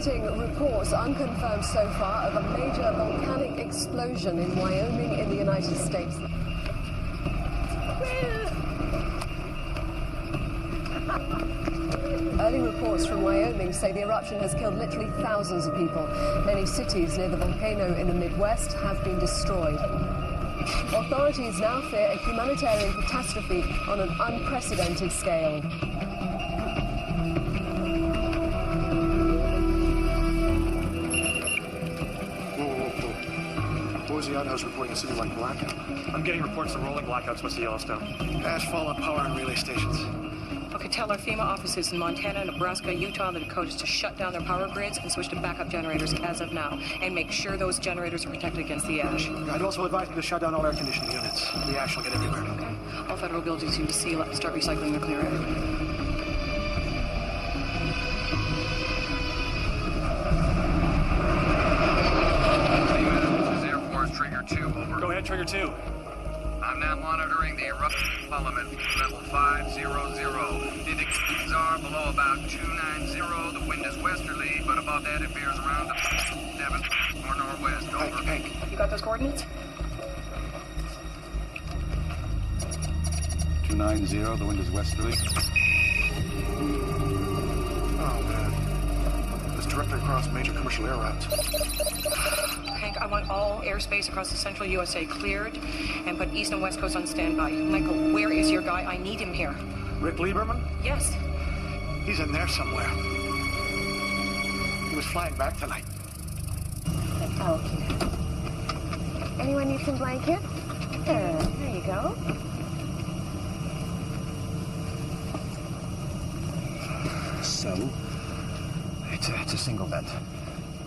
Getting reports, unconfirmed so far, of a major volcanic explosion in Wyoming in the United States. Early reports from Wyoming say the eruption has killed literally thousands of people. Many cities near the volcano in the Midwest have been destroyed. Authorities now fear a humanitarian catastrophe on an unprecedented scale. Outhouse reporting a citywide blackout. I'm getting reports of rolling blackouts west of Yellowstone. Ash fall on power and relay stations. Okay, tell our FEMA offices in Montana, Nebraska, Utah, and the Dakotas to shut down their power grids and switch to backup generators as of now, and make sure those generators are protected against the ash. I'd also advise them to shut down all air conditioning units. The ash will get everywhere. Okay. All federal buildings need to seal up and start recycling nuclear air. Trigger 2, over. Go ahead, Trigger 2. I'm now monitoring the eruption element, level 500. Indications are below about 290. The wind is westerly, but above that it veers around to 7 or northwest, over. Hank, you got those coordinates? 290, the wind is westerly. Oh, man. It's directly across major commercial air routes. Hank, I want all airspace across the central USA cleared and put east and west coast on standby. Michael, where is your guy? I need him here. Rick Lieberman? Yes. He's in there somewhere. He was flying back tonight. Okay. Anyone need some blanket? There you go. So, it's a single vent.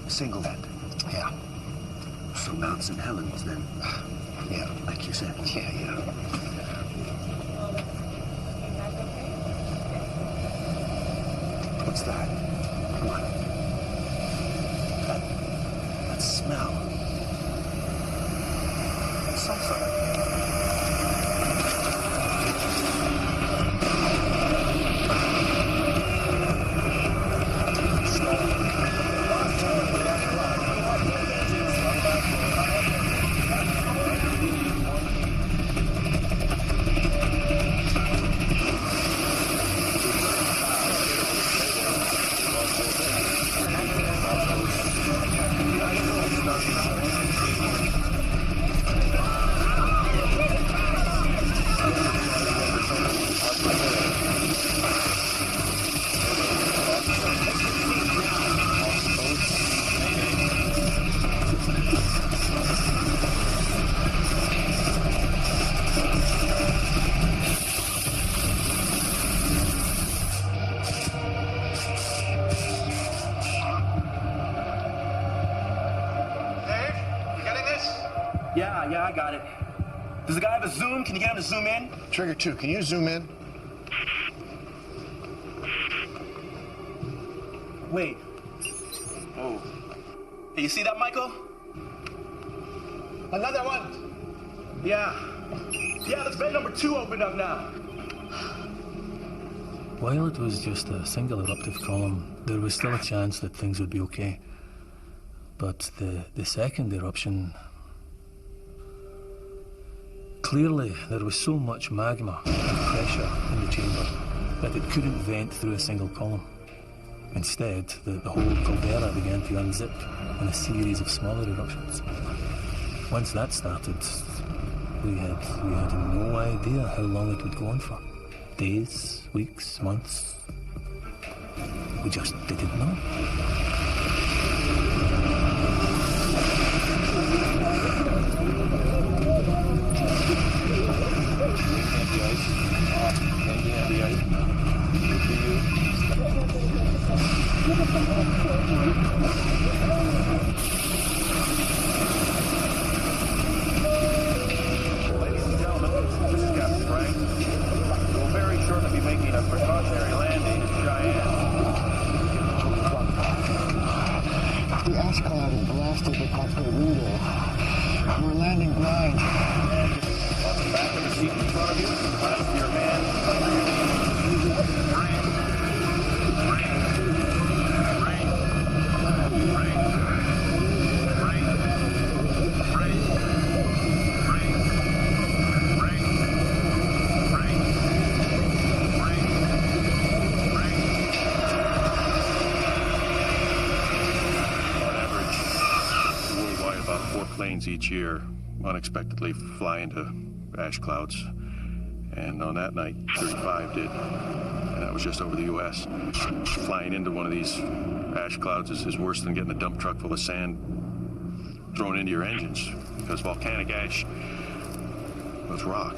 A single vent. Yeah. So Mount St. Helens, then. Yeah, like you said. Yeah. What's that? What? That smell. Sulfur. Yeah, I got it. Does the guy have a zoom? Can you get him to zoom in? Trigger 2, can you zoom in? Wait. Oh. Hey, you see that, Michael? Another one. Yeah, this vent number 2 opened up now. While it was just a single eruptive column, there was still a chance that things would be okay. But the second eruption... Clearly, there was so much magma and pressure in the chamber that it couldn't vent through a single column. Instead, the whole caldera began to unzip in a series of smaller eruptions. Once that started, we had no idea how long it would go on for. Days, weeks, months. We just didn't know. Ladies and gentlemen, this is Captain Frank. We'll very shortly be making a precautionary landing at Cheyenne. The ash cloud is blasted across the window. We're landing blind. And just on the back of the seat in front of you, clasp your hands under your knees. Planes each year unexpectedly fly into ash clouds, and on that night 35 did, and that was just over the U.S. Flying into one of these ash clouds is worse than getting a dump truck full of sand thrown into your engines, because volcanic ash, it's rock.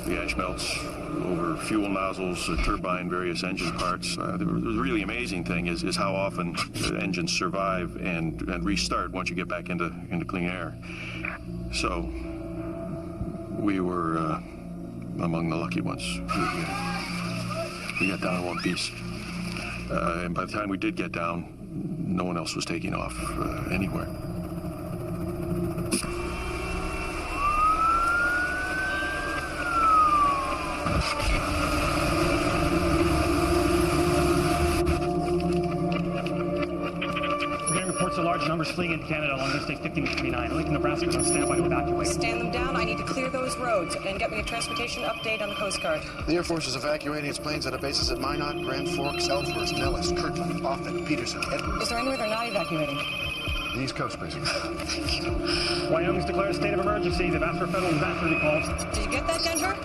The ash melts over fuel nozzles, turbine, various engine parts. The really amazing thing is how often the engines survive and restart once you get back into clean air. So we were among the lucky ones. We got down in one piece. And by the time we did get down, no one else was taking off anywhere. Reports of large numbers fleeing into Canada along Interstate 50 and 59. Lincoln, Nebraska is on standby to evacuate. Stand them down. I need to clear those roads and get me a transportation update on the Coast Guard. The Air Force is evacuating its planes out of bases at Minot, Grand Forks, Ellsworth, Nellis, Kirtland, Offutt, Peterson, Edwards. Is there anywhere they're not evacuating? The East Coast, basically. Thank you. Wyoming's declared a state of emergency. They've asked for federal disaster recalls. Did you get that, Denver?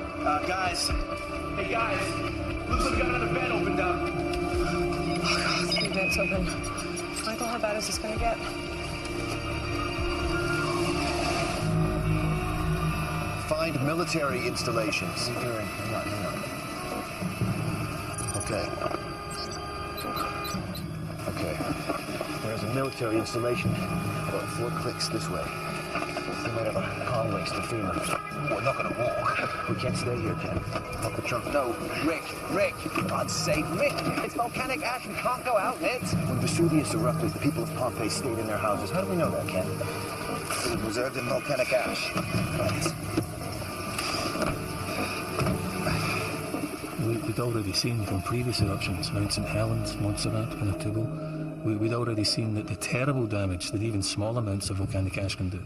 Guys. Hey, guys. Looks like we got another vent opened up. Oh, God, 3 vents open. Michael, how bad is this going to get? Find military installations. Hang on. Okay. There's a military installation about 4 clicks this way. They might have a car waste to FEMA. We're not gonna walk. We can't stay here, Ken. Help the trunk. No, Rick, for God's sake, Rick, it's volcanic ash. We can't go out, Ned. When Vesuvius erupted, the people of Pompeii stayed in their houses. How do we know that, Ken? It was preserved in volcanic ash. Right. We'd already seen from previous eruptions, Mount St. Helens, Montserrat, Pinatubo, we'd already seen that the terrible damage that even small amounts of volcanic ash can do.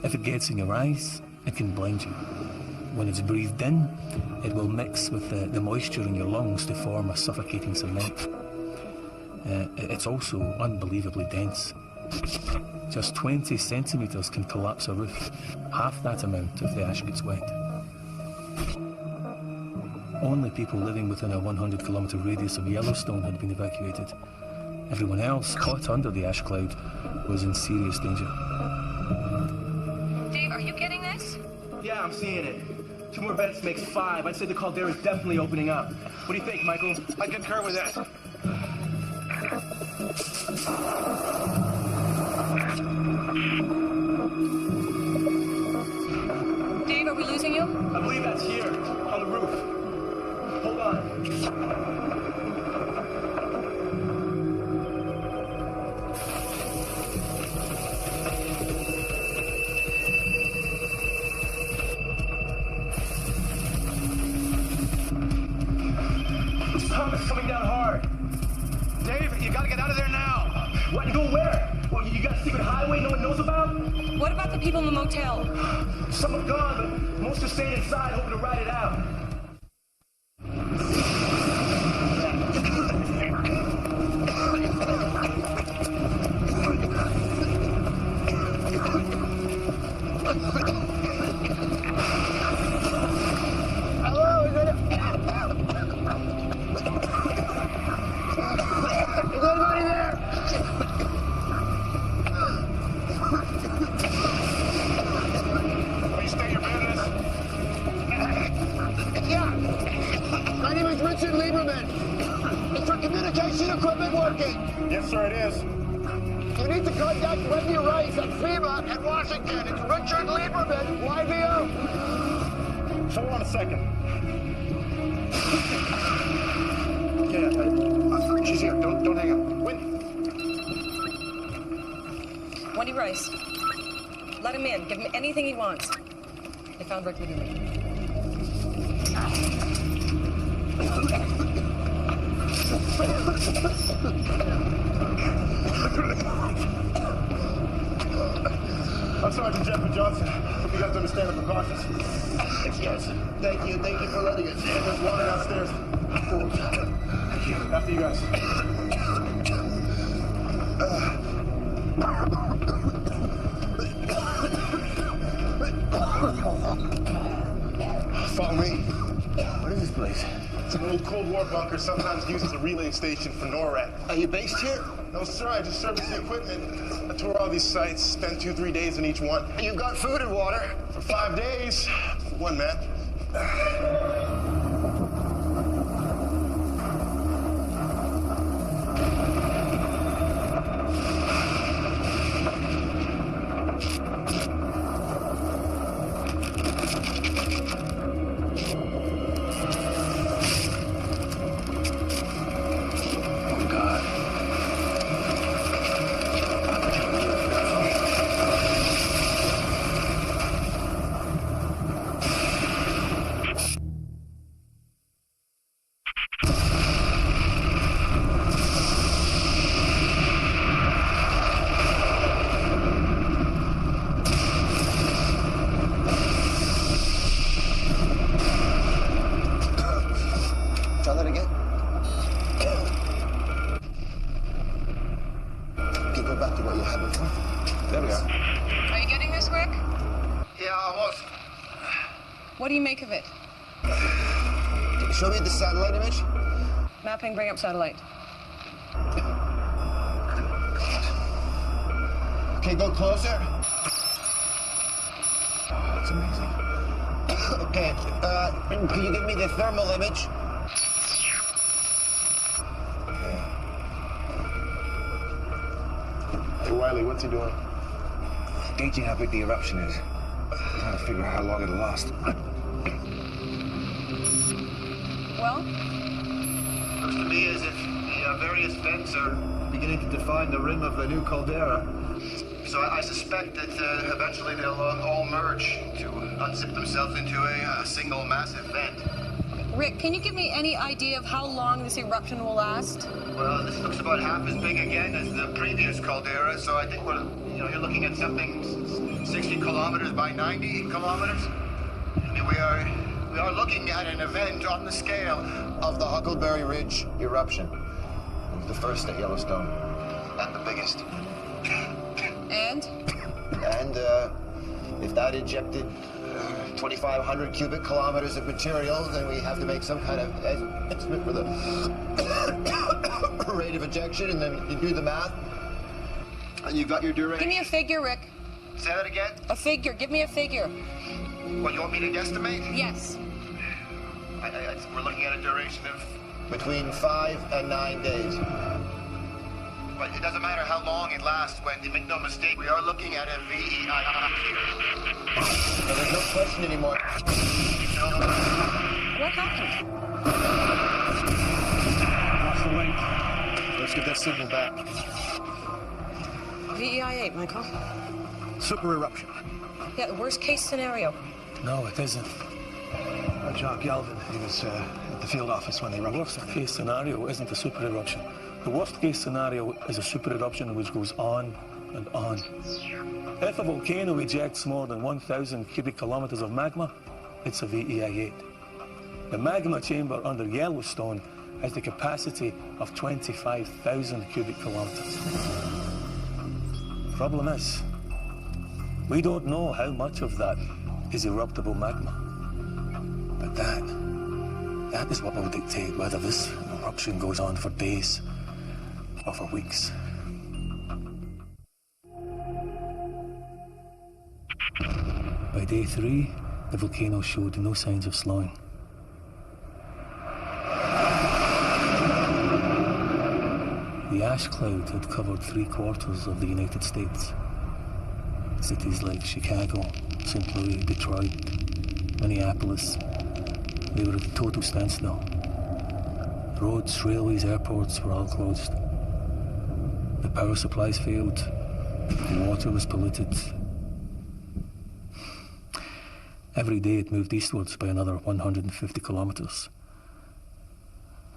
If it gets in your eyes, it can blind you. When it's breathed in, it will mix with the moisture in your lungs to form a suffocating cement. It's also unbelievably dense. Just 20 centimetres can collapse a roof, half that amount if the ash gets wet. Only people living within a 100-kilometre radius of Yellowstone had been evacuated. Everyone else, caught under the ash cloud, was in serious danger. Dave, are you getting this? Yeah, I'm seeing it. 2 more vents makes 5. I'd say the caldera is definitely opening up. What do you think, Michael? I concur with that. Dave, are we losing you? I believe that's here, on the roof. Hold on. This pump is coming down hard. Dave, you gotta get out of there now. What? Go where? Well, you got a secret highway no one knows about? What about the people in the motel? Some are gone, but most are staying inside hoping to ride it out. Yes, sir, it is. You need to contact Wendy Rice at FEMA in Washington. It's Richard Lieberman, YVO. Hold on a second. Yeah, she's here. Don't hang up. Wendy Rice. Let him in. Give him anything he wants. They found Rick Lieberman. I'm Sergeant Jeffrey Johnson. Hope you guys understand the precautions. Yes. Thank you for letting us in. There's water downstairs. After you guys. Follow me. What is this place? It's an old Cold War bunker, sometimes used as a relay station for NORAD. Are you based here? No, sir, I just service the equipment. I tour all these sites, spend 2-3 days in each one. You've got food and water? For 5 days, for one man. What do you make of it? Show me the satellite image. Mapping, bring up satellite. Okay, go closer. It's amazing. Okay, can you give me the thermal image? Hey, Wiley, what's he doing? Gauging how big the eruption is. Trying to figure out how long it'll last. Well? Looks to me as if the various vents are beginning to define the rim of the new caldera. So I suspect that eventually they'll all merge to unzip themselves into a single massive vent. Rick, can you give me any idea of how long this eruption will last? Well, this looks about half as big again as the previous caldera, so I think you're looking at something 60 kilometers by 90 kilometers. I mean, we are looking at an event on the scale of the Huckleberry Ridge eruption. It was the first at Yellowstone, and the biggest. And? And if that injected 2,500 cubic kilometers of material, then we have to make some kind of estimate for the rate of ejection, and then you do the math, and you've got your duration. Give me a figure, Rick. Say that again? A figure. Give me a figure. What, you want me to guesstimate? Yes. We're looking at a duration of between 5 and 9 days. But it doesn't matter how long it lasts, Wendy. Make no mistake, we are looking at a VEI here. So there's no question anymore. What happened? Lost the link. Let's get that signal back. VEI 8, Michael. Super eruption. Yeah, the worst case scenario. No, it isn't. John Galvin, he was at the field office when they erupted. The worst case scenario isn't a super eruption. The worst case scenario is a super eruption which goes on and on. If a volcano ejects more than 1,000 cubic kilometers of magma, it's a VEI 8. The magma chamber under Yellowstone has the capacity of 25,000 cubic kilometers. Problem is, we don't know how much of that is eruptible magma. But that is what will dictate whether this eruption goes on for days or for weeks. By day 3, the volcano showed no signs of slowing. The ash cloud had covered 3/4 of the United States. Cities like Chicago, St. Louis, Detroit, Minneapolis, they were at a total standstill. Roads, railways, airports were all closed. The power supplies failed. The water was polluted. Every day it moved eastwards by another 150 kilometers.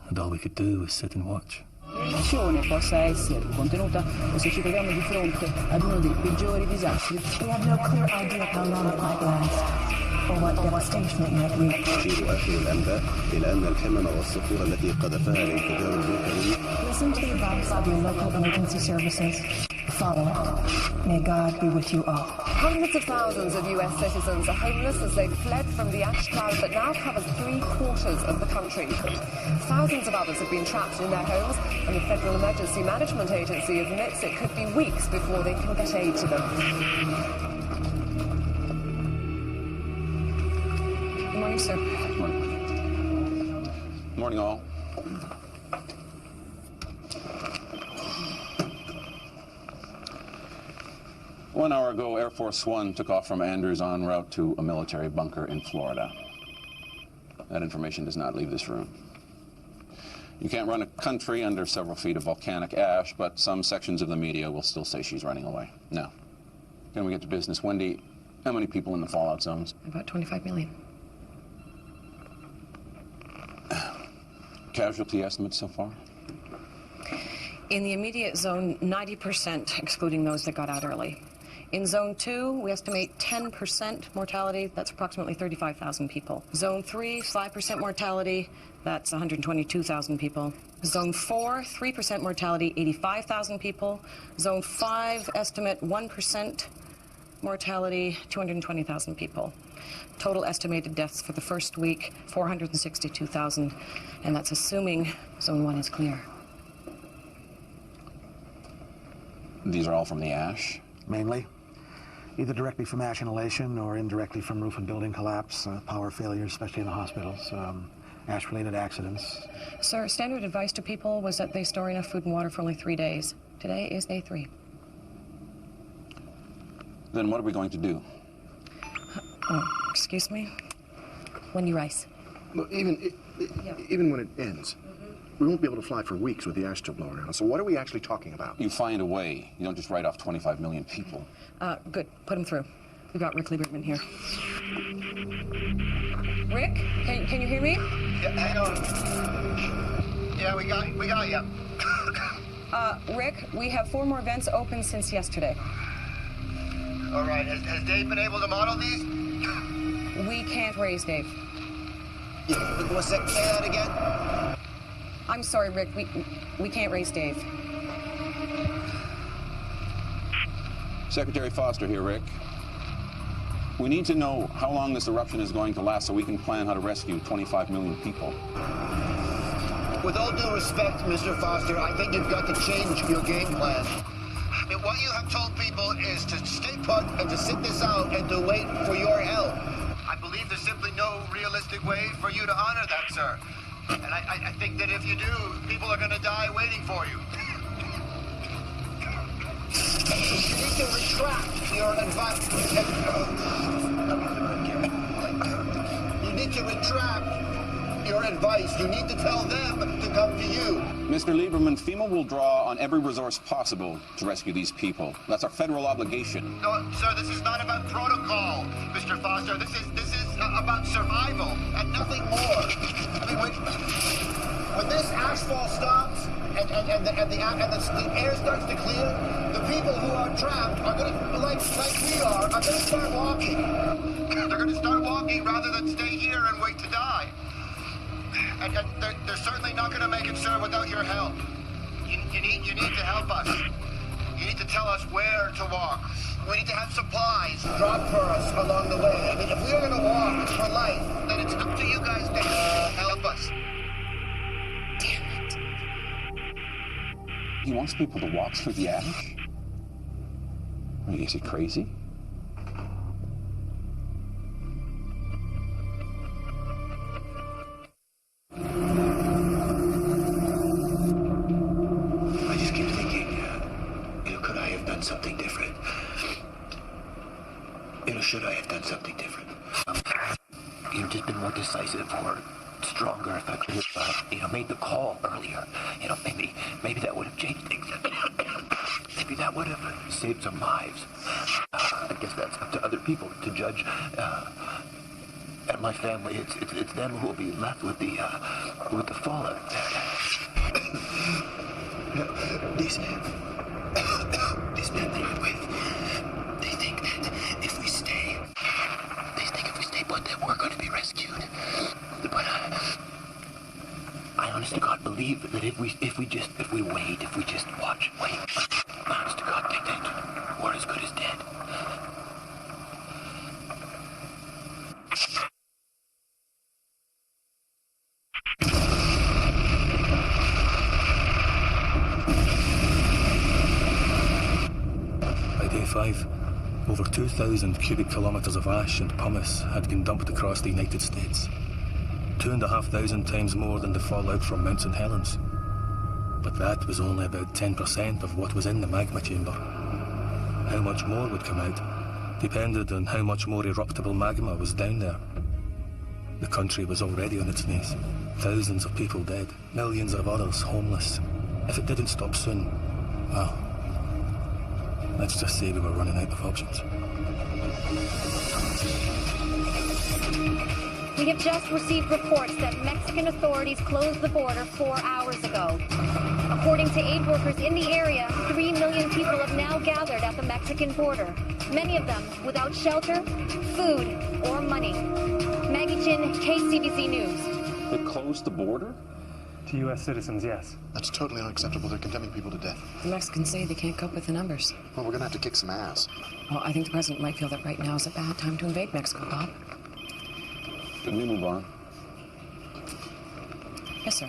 And all we could do was sit and watch. L'azione possa essere contenuta o se ci troviamo di fronte ad uno dei peggiori disastri. We have no clear idea of how long it might last or what devastation it might reach. تشير آخر الأنباء إلى أن الحمم والصخور التي قذفها الانفجار البركاني. Listen to the advice of your local emergency services. Follow it. May God be with you all. Hundreds of thousands of US citizens are homeless as they've fled from the ash cloud that now covers 3/4 of the country. Thousands of others have been trapped in their homes, and the Federal Emergency Management Agency admits it could be weeks before they can get aid to them. Good morning, sir. Morning. Morning, all. One hour ago, Air Force One took off from Andrews en route to a military bunker in Florida. That information does not leave this room. You can't run a country under several feet of volcanic ash, but some sections of the media will still say she's running away. Now, can we get to business? Wendy, how many people in the fallout zones? About 25 million. Casualty estimates so far? In the immediate zone, 90%, excluding those that got out early. In Zone 2, we estimate 10% mortality. That's approximately 35,000 people. Zone 3, 5% mortality. That's 122,000 people. Zone 4, 3% mortality, 85,000 people. Zone 5, estimate 1% mortality, 220,000 people. Total estimated deaths for the first week, 462,000. And that's assuming Zone 1 is clear. These are all from the ash? Mainly. either directly from ash inhalation or indirectly from roof and building collapse, power failures, especially in the hospitals, ash-related accidents. Sir, standard advice to people was that they store enough food and water for only 3 days. Today is day 3. Then what are we going to do? Oh, excuse me? When you rise. Well, even when it ends, we won't be able to fly for weeks with the ash still blowing around. So what are we actually talking about? You find a way. You don't just write off 25 million people. Good. Put him through. We've got Rick Lieberman here. Rick, can you hear me? Yeah, hang on. Yeah, we got you. Rick, we have 4 more vents open since yesterday. All right, has Dave been able to model these? We can't raise Dave. What's that, say that again? I'm sorry, Rick, we can't raise Dave. Secretary Foster here, Rick. We need to know how long this eruption is going to last so we can plan how to rescue 25 million people. With all due respect, Mr. Foster, I think you've got to change your game plan. I mean, what you have told people is to stay put and to sit this out and to wait for your help. I believe there's simply no realistic way for you to honor that, sir. And I think that if you do, people are going to die waiting for you. You need to retract your advice. You need to retract your advice. You need to tell them to come to you. Mr. Lieberman, FEMA will draw on every resource possible to rescue these people. That's our federal obligation. No, sir, this is not about protocol, Mr. Foster. This is about survival and nothing more. I mean, when this ashfall stops and the air starts to clear, the people who are trapped are going to, like we are going to start walking. They're going to start walking rather than stay here and wait to die. And they're certainly not going to make it, sir, without your help. You need to help us. You need to tell us where to walk. We need to have supplies dropped for us along the way. I mean, if we're going to walk for life, then it's up to you guys to help us. Damn it. He wants people to walk through the ash? I mean, is he crazy? I just keep thinking, could I have done something different? Should I have done something different? Just been more decisive or stronger if I could have, made the call earlier. Maybe that would have changed things. Maybe that would have saved some lives. I guess that's up to other people to judge. And my family, it's them who will be left with the fallout. These men that I'm with, they think that if we stay put, that we're going to be rescued. But I honest to God believe that if we wait, if we just watch and wait, I honest to God think that we're as good as dead. By day 5, over 2,000 cubic kilometres of ash and pumice had been dumped across the United States. 2,500 times more than the fallout from Mount St. Helens. But that was only about 10% of what was in the magma chamber. How much more would come out depended on how much more eruptible magma was down there. The country was already on its knees. Thousands of people dead, millions of others homeless. If it didn't stop soon, well, let's just say we were running out of options. We have just received reports that Mexican authorities closed the border 4 hours ago. According to aid workers in the area, 3 million people have now gathered at the Mexican border, many of them without shelter, food, or money. Maggie Chin, KCBC News. They closed the border? To U.S. citizens, yes. That's totally unacceptable. They're condemning people to death. The Mexicans say they can't cope with the numbers. Well, we're going to have to kick some ass. Well, I think the president might feel that right now is a bad time to invade Mexico, Bob. Can we move on? Yes, sir.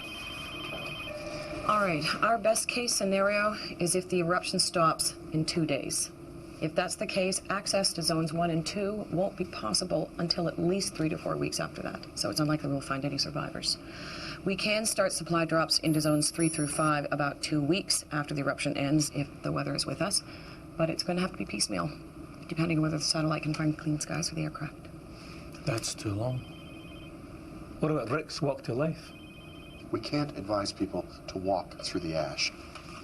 All right, our best case scenario is if the eruption stops in 2 days. If that's the case, access to zones 1 and 2 won't be possible until at least 3 to 4 weeks after that, so it's unlikely we'll find any survivors. We can start supply drops into zones 3 through 5 about 2 weeks after the eruption ends if the weather is with us, but it's going to have to be piecemeal, depending on whether the satellite can find clean skies for the aircraft. That's too long. What about Rick's walk to life? We can't advise people to walk through the ash.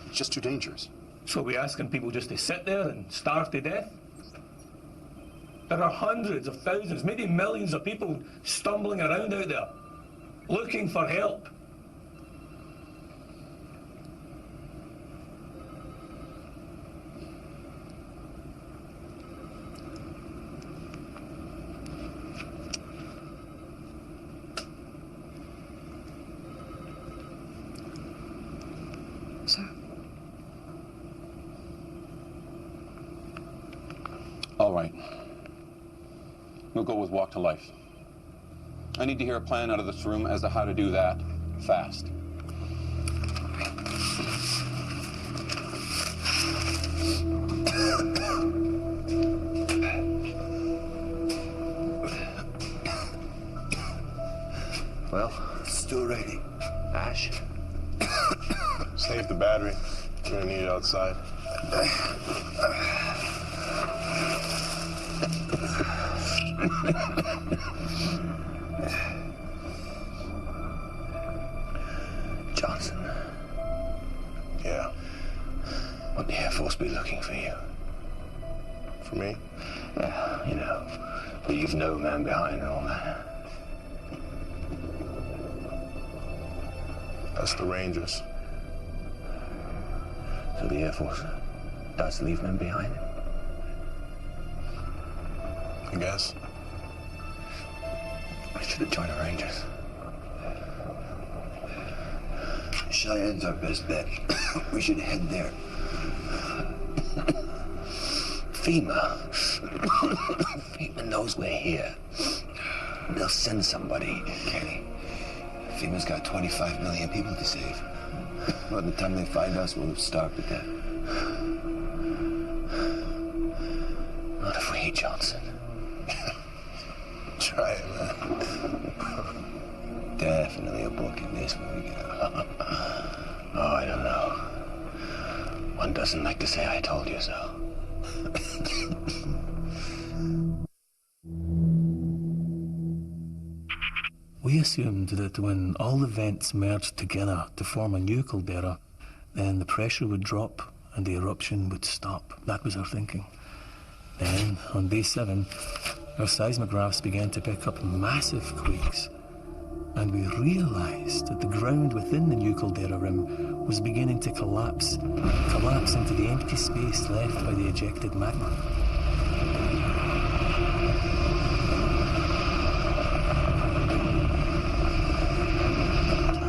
It's just too dangerous. So are we asking people just to sit there and starve to death? There are hundreds of thousands, maybe millions of people stumbling around out there, looking for help. Sir? All right. We'll go with walk to life. I need to hear a plan out of this room as to how to do that fast. Well, still ready. Ash? Save the battery. We're gonna need it outside. Johnson. Yeah. Won't the Air Force be looking for you? For me? Yeah, you know. Leave no man behind and all that. That's the Rangers. So the Air Force does leave men behind? I guess. I should have joined the Rangers. Cheyenne's our best bet. We should head there. FEMA. FEMA knows we're here. They'll send somebody. Kenny, FEMA's got 25 million people to save. By the time they find us, we'll have starved to death. Not if we, Johnson. Try it, man. Definitely a book in this when we get out. Oh, I don't know. One doesn't like to say I told you so. We assumed that when all the vents merged together to form a new caldera, then the pressure would drop and the eruption would stop. That was our thinking. Then, on day 7, our seismographs began to pick up massive quakes, and we realized that the ground within the new caldera rim was beginning to collapse into the empty space left by the ejected magma.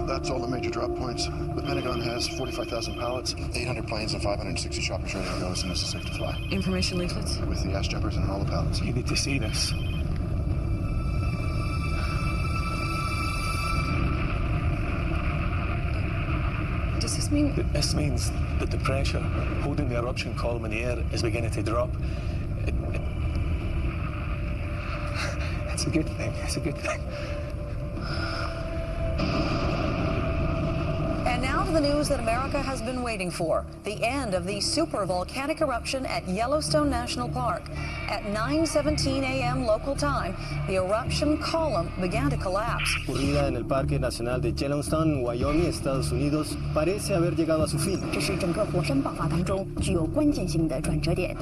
That's all the major drop points. The Pentagon has 45,000 pilots, 800 planes, and 560 choppers ready to go as soon as it's safe to fly. Information leaflets? With the ash jumpers and all the pilots. You need to see this. Does this mean... This means that the pressure holding the eruption column in the air is beginning to drop. It's a good thing. It's a good thing. And now to the news that America has been waiting for. The end of the super volcanic eruption at Yellowstone National Park. At 9:17 a.m. local time, the eruption column began to collapse. Ocurrida en el Parque Nacional de Yellowstone, Wyoming, Estados Unidos, parece haber llegado a su fin. 这是整个火山爆发当中具有关键性的转折点。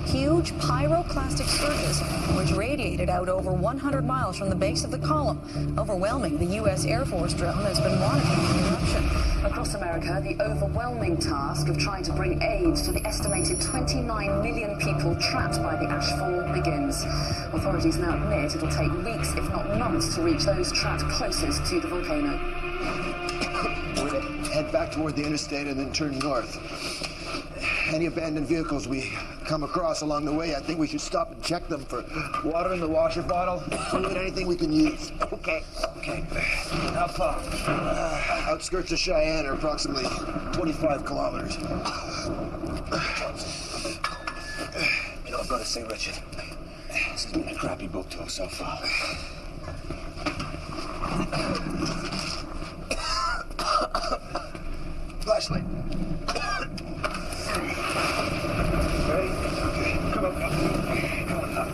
Huge pyroclastic surges, which radiated out over 100 miles from the base of the column, overwhelming the U.S. Air Force drone that's been monitoring the eruption. Across America, the overwhelming task of trying to bring aid to the estimated 29 million people trapped by the ashfall begins. Authorities now admit it'll take weeks, if not months, to reach those trapped closest to the volcano. We're gonna head back toward the interstate and then turn north. Any abandoned vehicles we come across along the way, I think we should stop and check them for water in the washer bottle, food, anything we can use. Okay. How far? Outskirts of Cheyenne are approximately 25 kilometers. say, Richard? This has been a crappy book tour so far. Flashlight. Ready? Okay. Come on. Come on. Up.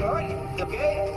All right. Okay.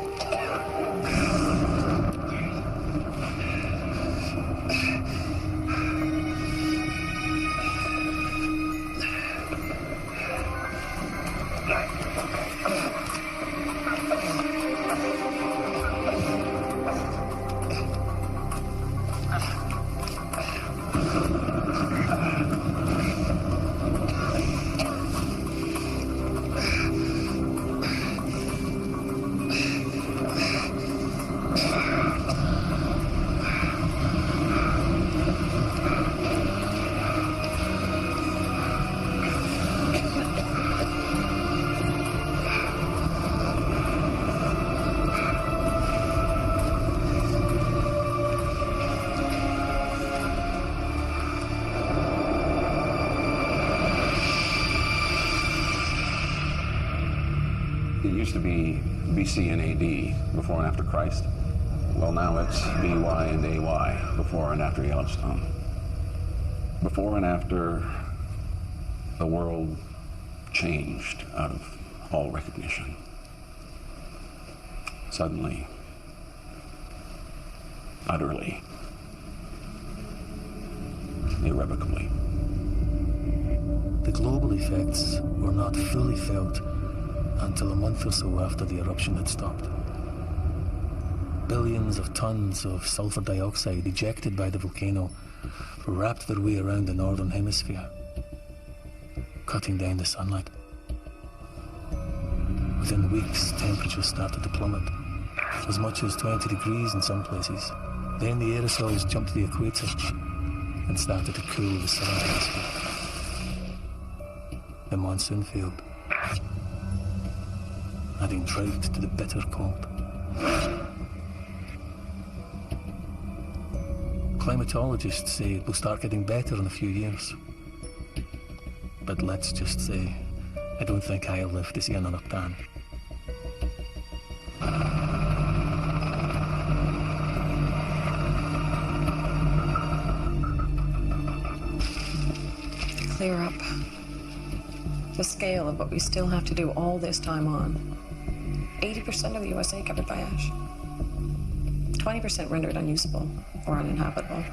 It used to be BC and AD, before and after Christ. Well, now it's BY and AY, before and after Yellowstone. Before and after the world changed out of all recognition. Suddenly, utterly, irrevocably. The global effects were not fully felt until a month or so after the eruption had stopped. Billions of tons of sulfur dioxide ejected by the volcano wrapped their way around the northern hemisphere, cutting down the sunlight. Within weeks, temperatures started to plummet, as much as 20 degrees in some places. Then the aerosols jumped the equator and started to cool the southern hemisphere. The monsoon failed, adding drought to the bitter cold. Climatologists say it will start getting better in a few years. But let's just say, I don't think I'll live to see another tan. To clear up the scale of what we still have to do all this time on. 80% of the USA covered by ash. 20% rendered unusable or uninhabitable.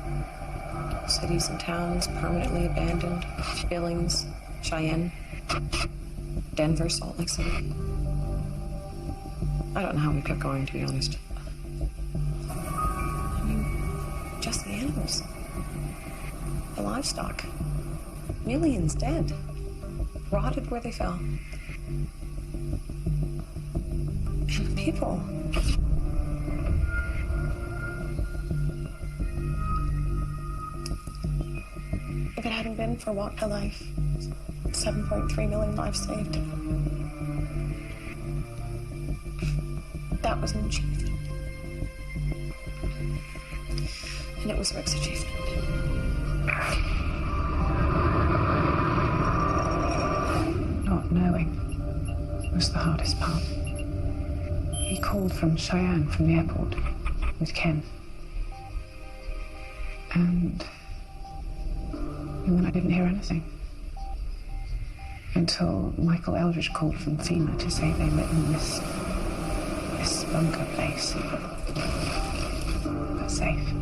Cities and towns permanently abandoned. Billings, Cheyenne, Denver, Salt Lake City. I don't know how we kept going, to be honest. I mean, just the animals. The livestock. Millions dead. Rotted where they fell. And the people. If it hadn't been for Walk to Life, 7.3 million lives saved. That was an achievement. And it was Rick's achievement. Not knowing was the hardest part. He called from Cheyenne, from the airport, with Ken. And then I didn't hear anything. Until Michael Eldridge called from FEMA to say they lit in this bunker place. But safe.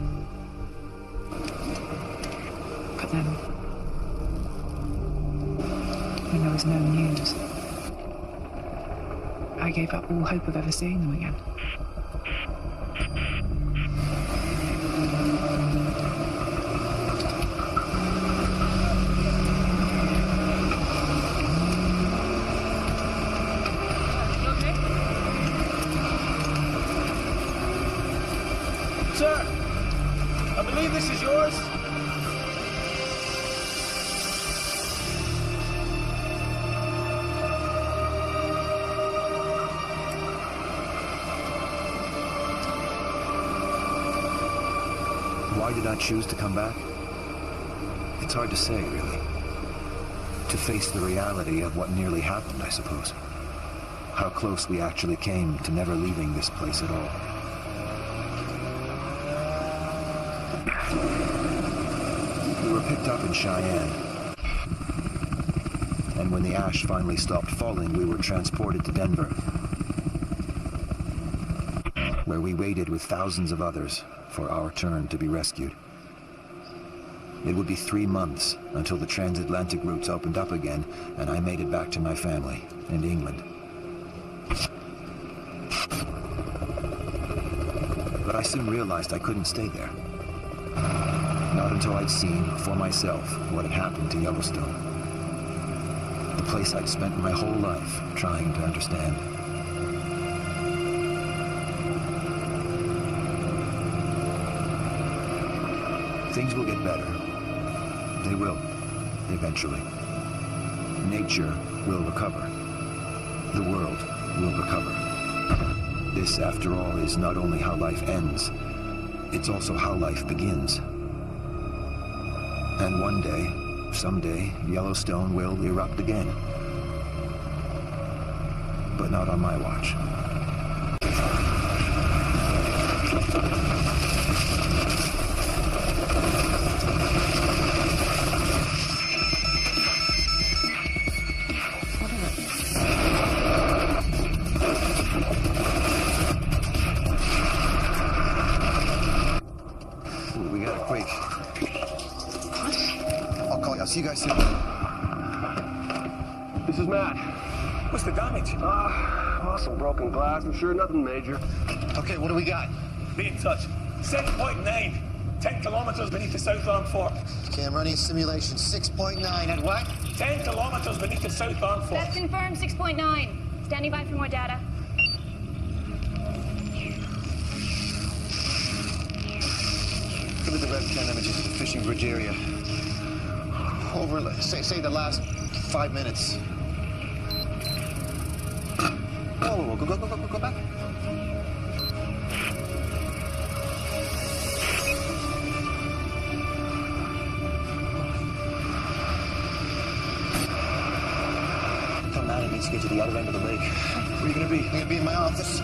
But then, when there was no news, I gave up all hope of ever seeing them again. Sir, I believe this is yours. Why did I choose to come back? It's hard to say, really. To face the reality of what nearly happened, I suppose. How close we actually came to never leaving this place at all. We were picked up in Cheyenne. And when the ash finally stopped falling, we were transported to Denver, where we waited with thousands of others for our turn to be rescued. It would be 3 months until the transatlantic routes opened up again, and I made it back to my family in England. But I soon realized I couldn't stay there. Not until I'd seen for myself what had happened to Yellowstone. The place I'd spent my whole life trying to understand. Things will get better. They will, eventually. Nature will recover. The world will recover. This, after all, is not only how life ends, it's also how life begins. And one day, someday, Yellowstone will erupt again. But not on my watch. See you guys soon. This is Matt. What's the damage? Some broken glass. I'm sure nothing major. Okay, what do we got? Be in touch. 7.9. 10 kilometers beneath the South Arm Fork. Okay, I'm running simulation 6.9 at what? 10 kilometers beneath the South Arm Fork. That's confirmed, 6.9. Standing by for more data. Look at the webcam images of the fishing bridge area. Over, say the last 5 minutes. Whoa, go back. Come on, it needs to get to the other end of the lake. Where are you gonna be? I'm gonna be in my office.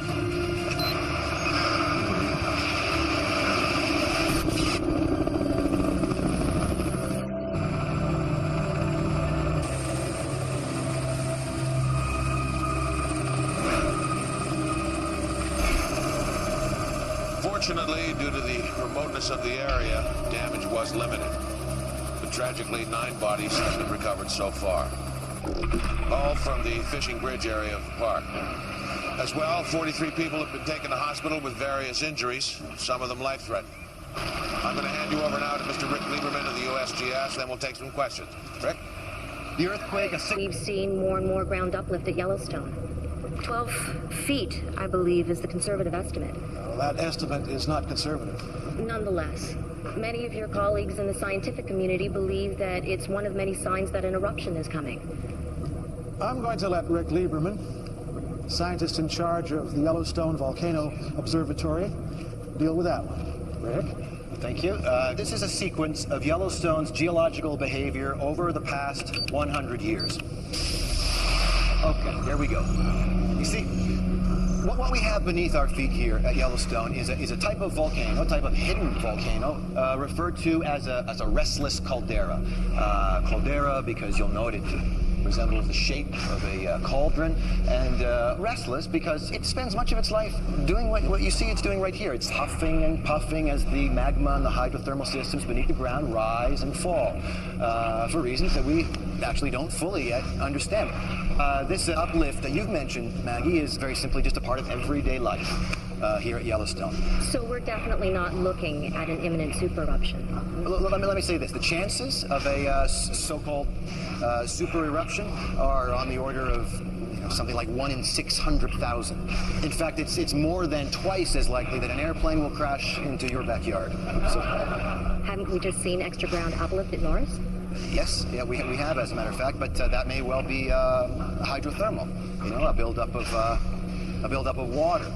Fortunately, due to the remoteness of the area, damage was limited. But tragically, 9 bodies have been recovered so far. All from the fishing bridge area of the park. As well, 43 people have been taken to hospital with various injuries, some of them life-threatening. I'm going to hand you over now to Mr. Rick Lieberman of the USGS, then we'll take some questions. Rick? The earthquake... We've seen more and more ground uplift at Yellowstone. 12 feet, I believe, is the conservative estimate. Well, that estimate is not conservative. Nonetheless, many of your colleagues in the scientific community believe that it's one of many signs that an eruption is coming. I'm going to let Rick Lieberman, scientist in charge of the Yellowstone Volcano Observatory, deal with that one. Rick? Thank you. This is a sequence of Yellowstone's geological behavior over the past 100 years. Okay, there we go. You see, what we have beneath our feet here at Yellowstone is a type of volcano, a type of hidden volcano, referred to as a restless caldera. Caldera because you'll note it resembles the shape of a cauldron, and restless because it spends much of its life doing what you see it's doing right here. It's huffing and puffing as the magma and the hydrothermal systems beneath the ground rise and fall for reasons that we actually don't fully yet understand. This uplift that you've mentioned, Maggie, is very simply just a part of everyday life here at Yellowstone. So we're definitely not looking at an imminent super eruption. Let me say this. The chances of a so-called super eruption are on the order of something like 1 in 600,000. In fact, it's more than twice as likely that an airplane will crash into your backyard. So, haven't we just seen extra ground uplift at Norris? Yes, yeah, we have, as a matter of fact, but that may well be hydrothermal. A buildup of water.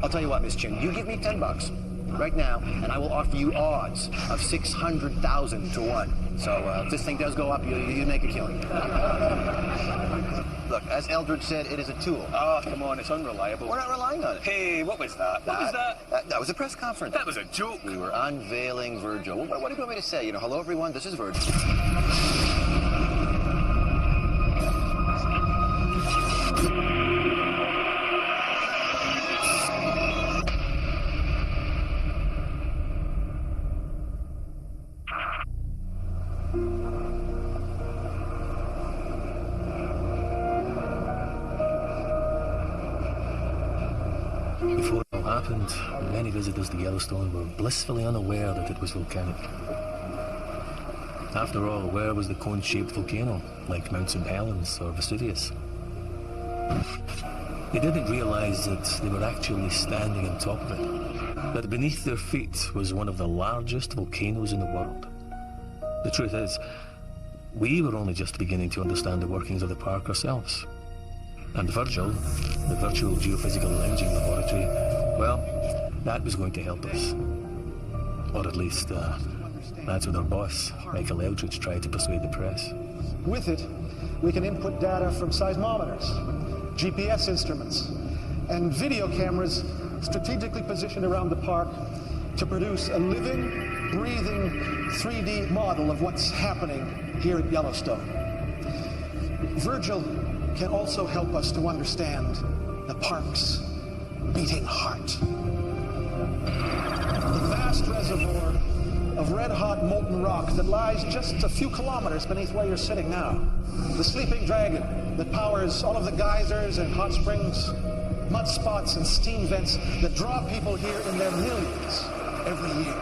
I'll tell you what, Miss Chin, you give me $10. right now, and I will offer you odds of 600,000 to 1. So if this thing does go up, you make a killing. Look, as Eldred said, it is a tool. Oh, come on, it's unreliable. We're not relying on it. Hey, what was that? What was that? That was a press conference. That was a joke. We were unveiling Virgil. What do you want me to say? You know, hello everyone, this is Virgil. Before it all happened, many visitors to Yellowstone were blissfully unaware that it was volcanic. After all, where was the cone-shaped volcano, like Mount St. Helens or Vesuvius? They didn't realize that they were actually standing on top of it, that beneath their feet was one of the largest volcanoes in the world. The truth is, we were only just beginning to understand the workings of the park ourselves. And Virgil, the virtual geophysical imaging laboratory, well, that was going to help us. Or at least, that's what our boss, Michael Eldridge, tried to persuade the press. With it, we can input data from seismometers, GPS instruments, and video cameras strategically positioned around the park to produce a living, breathing 3D model of what's happening here at Yellowstone. Virgil can also help us to understand the park's beating heart. The vast reservoir of red-hot molten rock that lies just a few kilometers beneath where you're sitting now. The sleeping dragon that powers all of the geysers and hot springs, mud spots and steam vents that draw people here in their millions every year.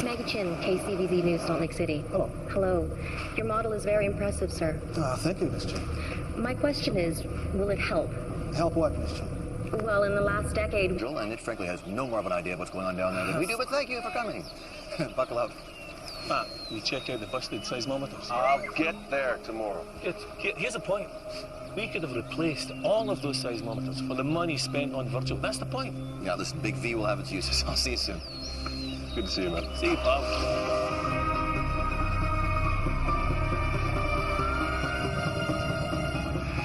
Maggie Chin, KCVZ News, Salt Lake City. Hello. Hello. Your model is very impressive, sir. Thank you, Miss Chin. My question is, will it help? Help what, Miss Chin? Well, in the last decade... And it frankly has no more of an idea of what's going on down there than we do, but thank you for coming. Buckle up. Matt, you check out the busted seismometers? I'll get there tomorrow. Here's the point. We could have replaced all of those seismometers for the money spent on Virgil. That's the point. Yeah, listen, Big V will have its uses. I'll see you soon. Good to see you, man. See you, pal.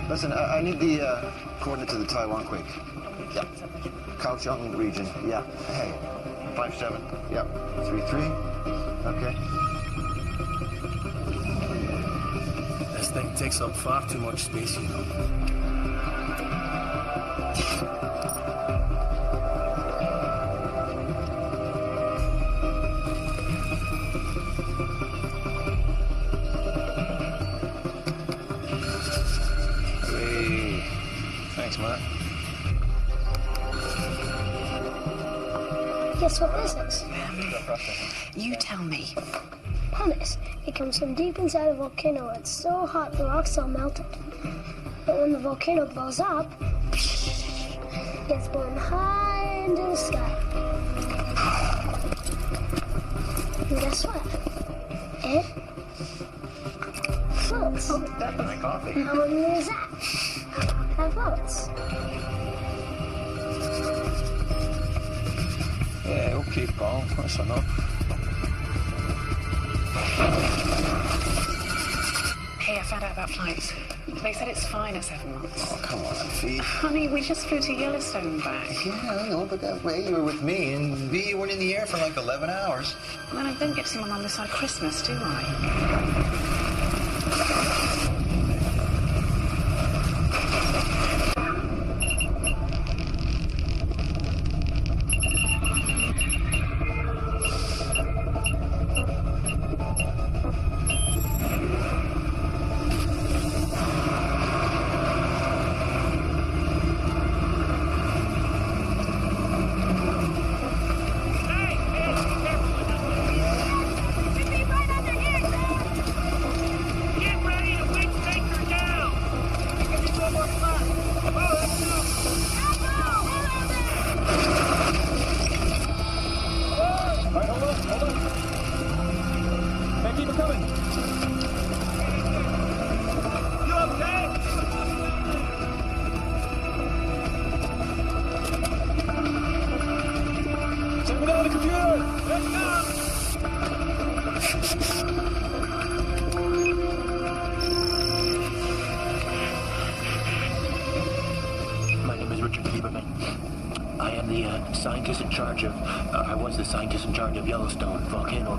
Listen, I need the coordinates of the Taiwan quake. Yeah. Kaohsiung region. Yeah. Hey. 5-7. Yep. 3-3. Okay. This thing takes up far too much space, you know. Hey. Thanks, Matt. Guess what this is? You tell me. Pumice. It comes from deep inside a volcano. It's so hot the rocks all melted. But when the volcano blows up, it's blown high into the sky. And guess what? It floats. Oh, that's my coffee. How many is that? That floats. Yeah, okay, pal. That's enough. Hey, I found out about flights. They said it's fine at 7 months. Oh, come on, V. Honey, we just flew to Yellowstone back. Yeah, I know, but that way you were with me, and V, you weren't in the air for like 11 hours. Well, I don't get to see my mum this side of Christmas, do I? I am the scientist in charge of, I was the scientist in charge of Yellowstone volcano.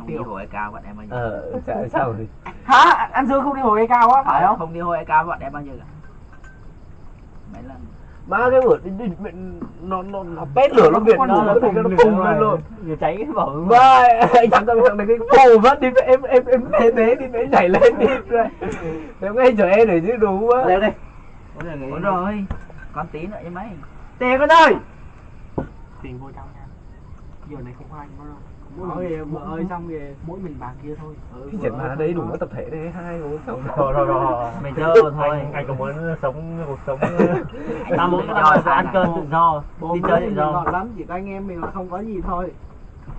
đi hồi cao bọn em bao nhiêu? Sao rồi? Hả? Anh Dương không đi hồi cao á, phải không? Không đi hồi cao bọn em bao nhiêu cả? Mấy lần. Má cái bữa nó pét lửa nó Việt nó phùng lên luôn. Vừa cháy cái vỏ. Và anh thằng này cái phù mất đi em thế đi phải nhảy lên đi rồi. Em ngay chờ em để chứ đủ quá. Leo đi. Ủa rồi. Con tí nữa cho mấy. Tiền con ơi. Tiền vô trong nha. Giờ này không ai nữa đâu. Vợ ơi xong kìa. Mỗi mình bà kia thôi. Thì trận mà đấy đủ tập thể đấy, 2 4 6. Rồi. Mày chơi thôi. Anh có muốn sống cuộc sống Ta muốn cho ăn cơm tự do. Đi chơi tự do. Ngọt lắm, chỉ có anh em mình là không có gì thôi.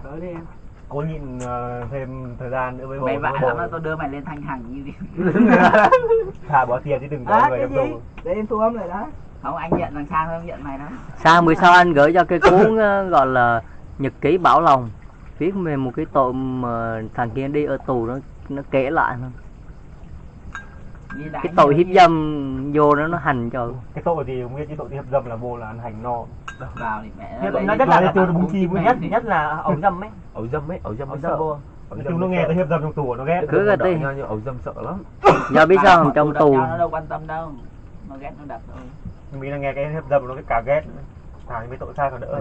Tới đi em. Cố nhịn thêm thời gian nữa với bố. Mày vạ lắm là tôi đưa mày lên thanh hàng như đi. Thả bỏ tiền chứ đừng có người đập đồ. Để em thu âm lại đó. Không, anh nhận thằng Sang thôi, em nhận mày đó. Sang bữa sau anh gửi cho cái cuốn gọi là Nhật ký Bảo Lòng, viết về một cái tội mà thằng kia đi ở tù nó kể lại thôi. Cái tội hiếp dâm vô nó hành cho. Cái tội gì không biết, cái tội hiếp dâm là vô là ăn hành no. Vào thì mẹ nó rất là tiêu bún chi nhất là ẩu dâm ấy. Ẩu dâm nó sợ. Nói chung nó nghe tới hiếp dâm trong tù nó ghét. Cứ cái tí. Ẩu dâm sợ lắm. Giờ biết sao không, trong tù nó đâu quan tâm đâu. Nó ghét nó đập thôi. Mình là nghe cái hiếp dâm nó cái cả ghét. Thằng mấy tội sai còn đỡ.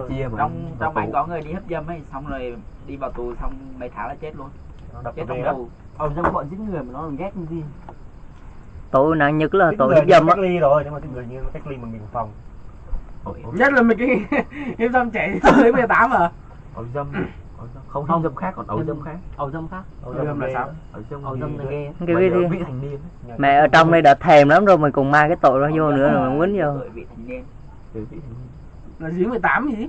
Trong anh có người đi hiếp dâm ấy, xong rồi đi vào tù xong mấy tháng là chết luôn. Chết trong tù. Ẩu dâm bọn giết người mà nó còn ghét cái gì. Tội nặng nhất là tội hiếp dâm á. Cách ly rồi, nhưng mà người như cách ly mình phòng. Nhất là mình cái hiếp dâm trẻ tới 18 à. Ẩu dâm không hiếp dâm khác, còn ẩu dâm khác. Ẩu dâm khác. Ẩu dâm là sao? Ẩu dâm là ghê. Cái gì? Vị thành niên. Mẹ ở trong đây đã thèm lắm rồi, mình còn mang cái tội đó vô nữa rồi mình quýnh vô. Vị thành niên. Là dưới 18 gì?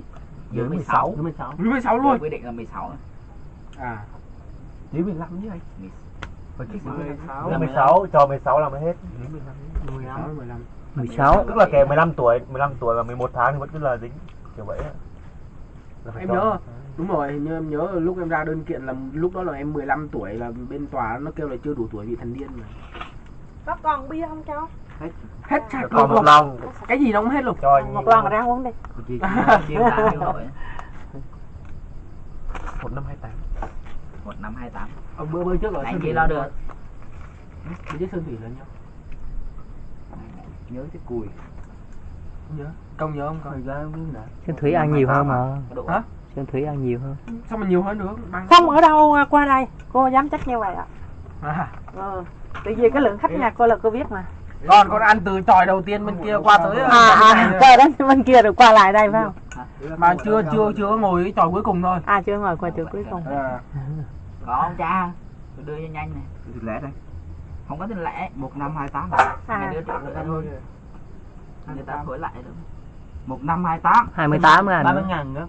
Dưới 16. Dưới 16 luôn. Quy định là 16. À. Dưới 15 chứ anh. Phải kích 16 cho 16 là mới hết. 16. Tức là kể 15 tuổi và 11 tháng thì vẫn cứ là dính kiểu vậy. Em nhớ đúng rồi, hình như em nhớ lúc em ra đơn kiện là lúc đó là em 15 tuổi, là bên tòa nó kêu là chưa đủ tuổi vị thành niên mà. Có còn bia không cháu? Hết sạch còn một lon. Cái gì nó cũng hết luôn. Cho anh một lon ra uống đi. 1528. 1528. Bữa trước rồi. Anh gì lo được. Bữa trước Sơn Thủy là nhau. Nhớ cái cùi. Nhớ. Công nhớ không con? Sơn Thủy ăn nhiều hơn mà. Hả? Sơn Thủy ăn nhiều hơn. Sao mà nhiều hơn được? Không ở đâu qua đây, cô dám chắc như vậy ạ. Tại vì cái lượng khách nhà cô là cô biết mà. Con ăn từ chòi đầu tiên bên kia qua tới. Chờ đến bên kia rồi qua lại đây phải không? Mà chưa ngồi cái chòi cuối cùng thôi. Chưa ngồi qua chòi cuối cùng. Có không cha? Tôi đưa cho nhanh này. Tiền lẻ đây. Không có tiền lẻ, 1528 Mày đưa triệu ra thôi. Người ta thổi lại được. 1528. 28 ngàn. 30.000 nữa.